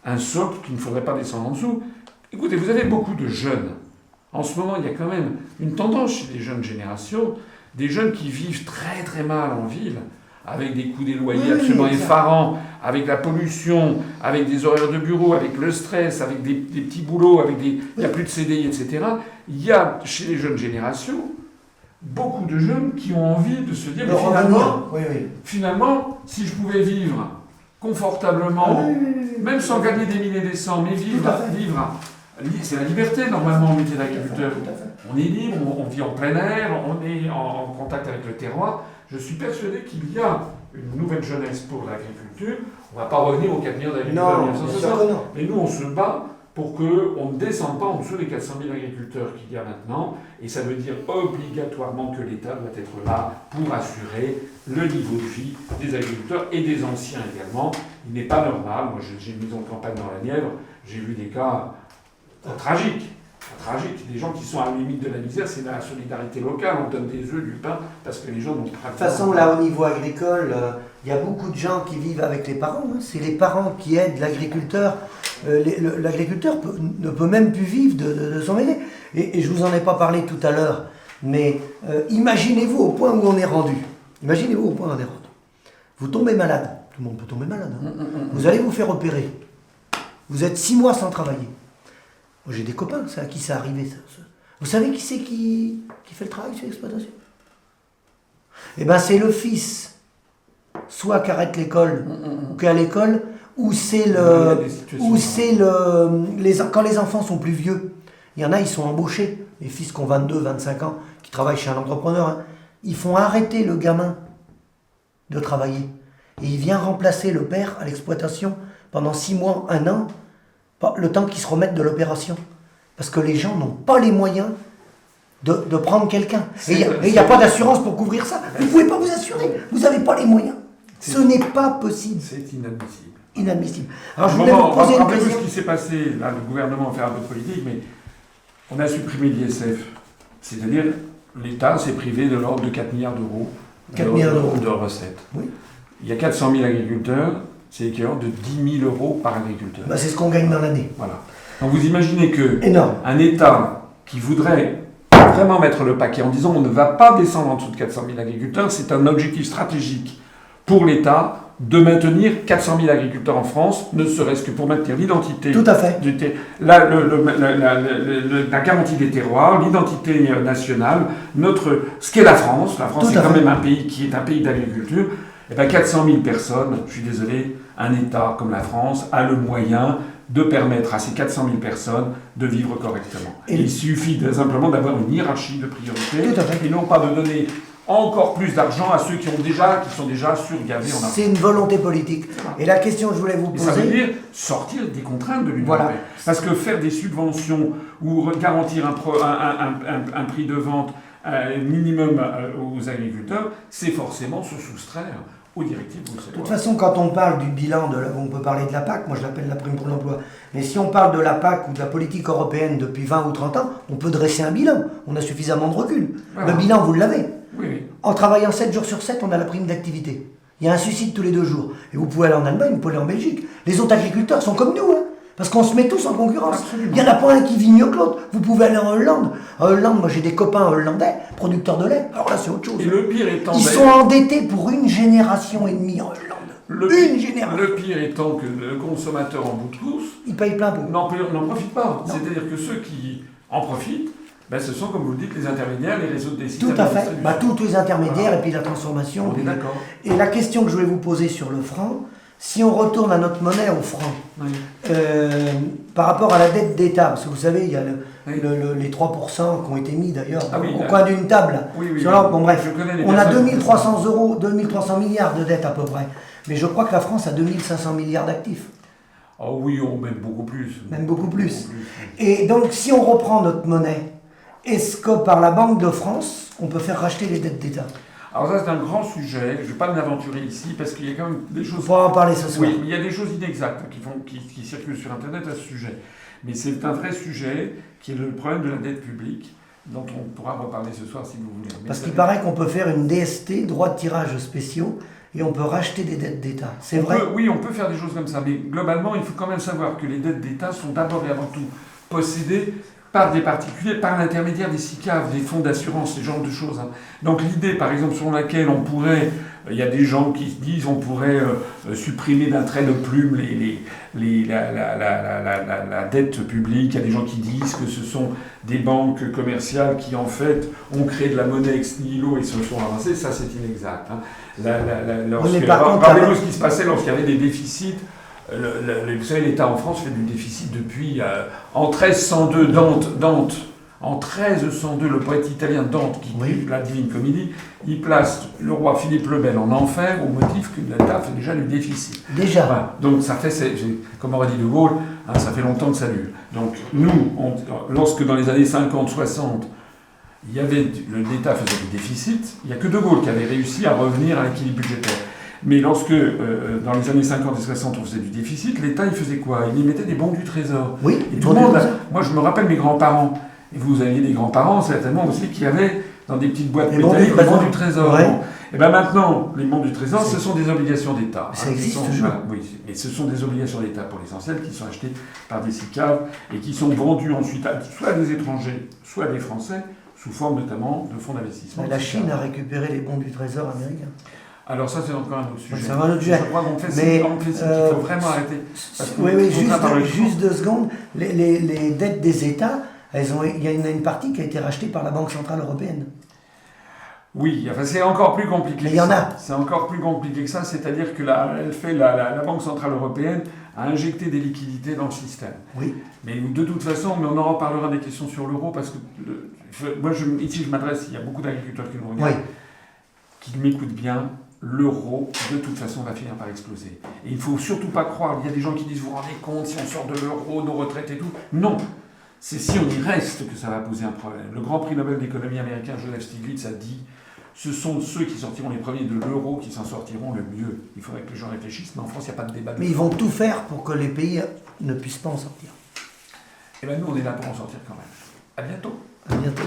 un socle qu'il ne faudrait pas descendre en dessous. Écoutez, vous avez beaucoup de jeunes. En ce moment, il y a quand même une tendance chez les jeunes générations, des jeunes qui vivent très très mal en ville, avec des coûts des loyers absolument effarants, avec la pollution, avec des horaires de bureau, avec le stress, avec des petits boulots, il n'y a plus de CDI, etc. Il y a chez les jeunes générations beaucoup de jeunes qui ont envie de se dire finalement, si je pouvais vivre confortablement, même sans gagner des milliers et des cents, mais vivre, c'est la liberté normalement au métier d'agriculteur. On est libre, on vit en plein air, on est en contact avec le terroir. Je suis persuadé qu'il y a une nouvelle jeunesse pour l'agriculture. On ne va pas revenir aux 4 millions d'agriculteurs en 1960. Mais nous, on se bat pour qu'on ne descende pas en dessous des 400 000 agriculteurs qu'il y a maintenant. Et ça veut dire obligatoirement que l'État doit être là pour assurer le niveau de vie des agriculteurs et des anciens également. Il n'est pas normal, moi j'ai une maison de campagne dans la Nièvre, j'ai vu des cas tragiques. Des gens qui sont à la limite de la misère, c'est la solidarité locale, on donne des œufs, du pain, parce que les gens n'ont pas... De toute façon, là, au niveau agricole, il y a beaucoup de gens qui vivent avec les parents. Hein. C'est les parents qui aident l'agriculteur. L'agriculteur ne peut même plus vivre de son métier. Et je vous en ai pas parlé tout à l'heure, mais imaginez-vous au point où on est rendu. Imaginez-vous au point où on est rendu. Vous tombez malade. Tout le monde peut tomber malade. Hein. Vous allez vous faire opérer. Vous êtes 6 mois sans travailler. Moi, j'ai des copains, ça, à qui ça arrivé. Ça. Vous savez qui c'est qui fait le travail sur l'exploitation? Eh bien, c'est le fils, soit qui arrête l'école, ou qui est à l'école, ou c'est quand les enfants sont plus vieux. Il y en a, ils sont embauchés, les fils qui ont 22, 25 ans, qui travaillent chez un entrepreneur. Hein. Ils font arrêter le gamin de travailler. Et il vient remplacer le père à l'exploitation pendant 6 mois, 1 an, le temps qu'ils se remettent de l'opération. Parce que les gens n'ont pas les moyens de prendre quelqu'un. Et il n'y a pas d'assurance pour couvrir ça. Vous ne pouvez pas vous assurer. Vous n'avez pas les moyens. Ce n'est pas possible. C'est inadmissible. Inadmissible. Alors je voulais vous poser une question. Ce qui s'est passé, là, le gouvernement va faire un peu de politique, mais on a supprimé l'ISF. C'est-à-dire, l'État s'est privé de l'ordre de 4 milliards d'euros de recettes. Oui. Il y a 400 000 agriculteurs. C'est l'équivalent de 10 000 euros par agriculteur. C'est ce qu'on gagne dans l'année. Voilà. Donc vous imaginez Énorme. Un État qui voudrait vraiment mettre le paquet en disant on ne va pas descendre en dessous de 400 000 agriculteurs, c'est un objectif stratégique pour l'État de maintenir 400 000 agriculteurs en France, ne serait-ce que pour maintenir l'identité. Tout à fait. La garantie des terroirs, l'identité nationale, ce qu'est la France. La France est quand même un pays qui est un pays d'agriculture. Et bien 400 000 personnes, je suis désolé, un État comme la France a le moyen de permettre à ces 400 000 personnes de vivre correctement. Il suffit simplement d'avoir une hiérarchie de priorités et non pas de donner encore plus d'argent à ceux qui sont déjà surgavés en argent. C'est une volonté politique. Et la question que je voulais vous poser... ça veut dire sortir des contraintes de l'Union européenne. Parce que faire des subventions ou garantir un prix de vente minimum aux agriculteurs, c'est forcément se soustraire aux directives. De toute façon, quand on parle du bilan, on peut parler de la PAC, moi je l'appelle la prime pour l'emploi, mais si on parle de la PAC ou de la politique européenne depuis 20 ou 30 ans, on peut dresser un bilan, on a suffisamment de recul. Voilà. Le bilan, vous l'avez. Oui. En travaillant 7 jours sur 7, on a la prime d'activité. Il y a un suicide tous les 2 jours. Et vous pouvez aller en Allemagne, vous pouvez aller en Belgique. Les autres agriculteurs sont comme nous, hein. Parce qu'on se met tous en concurrence. Absolument. Il n'y en a pas un qui vit mieux que l'autre. Vous pouvez aller en Hollande. En Hollande, moi j'ai des copains hollandais, producteurs de lait. Alors là, c'est autre chose. Et le pire étant... Ils sont endettés pour 1,5 génération en Hollande. Une génération. Le pire étant que le consommateur en bout de course... Il paye plein pot. N'en profite pas. C'est-à-dire que ceux qui en profitent, ce sont, comme vous le dites, les intermédiaires, les réseaux de décision. Tout à fait. Tous les intermédiaires et puis la transformation. On est d'accord. Et la question que je voulais vous poser sur le franc, si on retourne à notre monnaie, au franc, par rapport à la dette d'État, parce que vous savez, il y a les 3% qui ont été mis d'ailleurs au coin d'une table. Bon, bref, on a 2300 milliards de dettes à peu près. Mais je crois que la France a 2500 milliards d'actifs. Oh oui, même beaucoup plus. Même beaucoup plus. Et donc, si on reprend notre monnaie, est-ce que par la Banque de France, on peut faire racheter les dettes d'État? Alors ça, c'est un grand sujet. Je ne vais pas m'aventurer ici parce qu'il y a quand même des choses... On va en parler ce soir. Oui, il y a des choses inexactes qui circulent sur Internet à ce sujet. Mais c'est un vrai sujet qui est le problème de la dette publique, dont on pourra reparler ce soir si vous voulez. Parce qu'il paraît qu'on peut faire une DST, droit de tirage spéciaux, et on peut racheter des dettes d'État. C'est vrai? Oui, on peut faire des choses comme ça. Mais globalement, il faut quand même savoir que les dettes d'État sont d'abord et avant tout possédées par des particuliers, par l'intermédiaire des SICAV, des fonds d'assurance, ce genre de choses. Donc l'idée, par exemple, selon laquelle on pourrait, il y a des gens qui se disent on pourrait supprimer d'un trait de plume la dette publique, il y a des gens qui disent que ce sont des banques commerciales qui en fait ont créé de la monnaie ex nihilo et se sont avancées, ça c'est inexact. Rappelez-vous ce qui se passait lorsqu'il y avait des déficits. Vous savez, l'État en France fait du déficit depuis en 1302 Dante En 1302, le poète italien Dante, qui écrit la Divine Comédie, il place le roi Philippe le Bel en enfer au motif que l'État fait déjà du déficit. Déjà. Voilà. Donc ça fait, comme aurait dit De Gaulle, hein, ça fait longtemps que ça dure. Donc nous, lorsque dans les années 50-60, il y avait l'État faisait du déficit, il n'y a que De Gaulle qui avait réussi à revenir à l'équilibre budgétaire. Mais lorsque, dans les années 50 et 60, on faisait du déficit, l'État, il faisait quoi? Il y mettait des bons du trésor. Oui, et tout le monde, moi, je me rappelle mes grands-parents. Et vous aviez des grands-parents, certainement aussi, qui avaient dans des petites boîtes métalliques des bons du trésor. Ouais. Et bien maintenant, les bons du trésor, ce sont des obligations d'État. Ça existe toujours. Oui, mais ce sont des obligations d'État pour l'essentiel qui sont achetées par des SICAV et qui sont vendues ensuite soit à des étrangers, soit à des Français, sous forme notamment de fonds d'investissement. La Chine a récupéré les bons du trésor américain. Alors ça, c'est encore un autre sujet. C'est un autre sujet. Je crois qu'on fait qu'il faut vraiment arrêter. Oui, juste 2 secondes. Les dettes des États, il y en a une partie qui a été rachetée par la Banque Centrale Européenne. Oui, enfin, c'est encore plus compliqué. Mais il y en a. C'est encore plus compliqué que ça, c'est-à-dire que la Banque Centrale Européenne a injecté des liquidités dans le système. Oui. Mais de toute façon, mais on en reparlera des questions sur l'euro, parce que moi, ici, je m'adresse, il y a beaucoup d'agriculteurs qui nous regardent, qui m'écoutent bien. L'euro, de toute façon, va finir par exploser. Et il ne faut surtout pas croire, il y a des gens qui disent, vous vous rendez compte, si on sort de l'euro, nos retraites et tout. Non, c'est si on y reste que ça va poser un problème. Le grand prix Nobel d'économie américain, Joseph Stiglitz, a dit, ce sont ceux qui sortiront les premiers de l'euro qui s'en sortiront le mieux. Il faudrait que les gens réfléchissent, mais en France, il n'y a pas de débat. Mais ils vont tout faire pour que les pays ne puissent pas en sortir. Et bien nous, on est là pour en sortir quand même. À bientôt. À bientôt.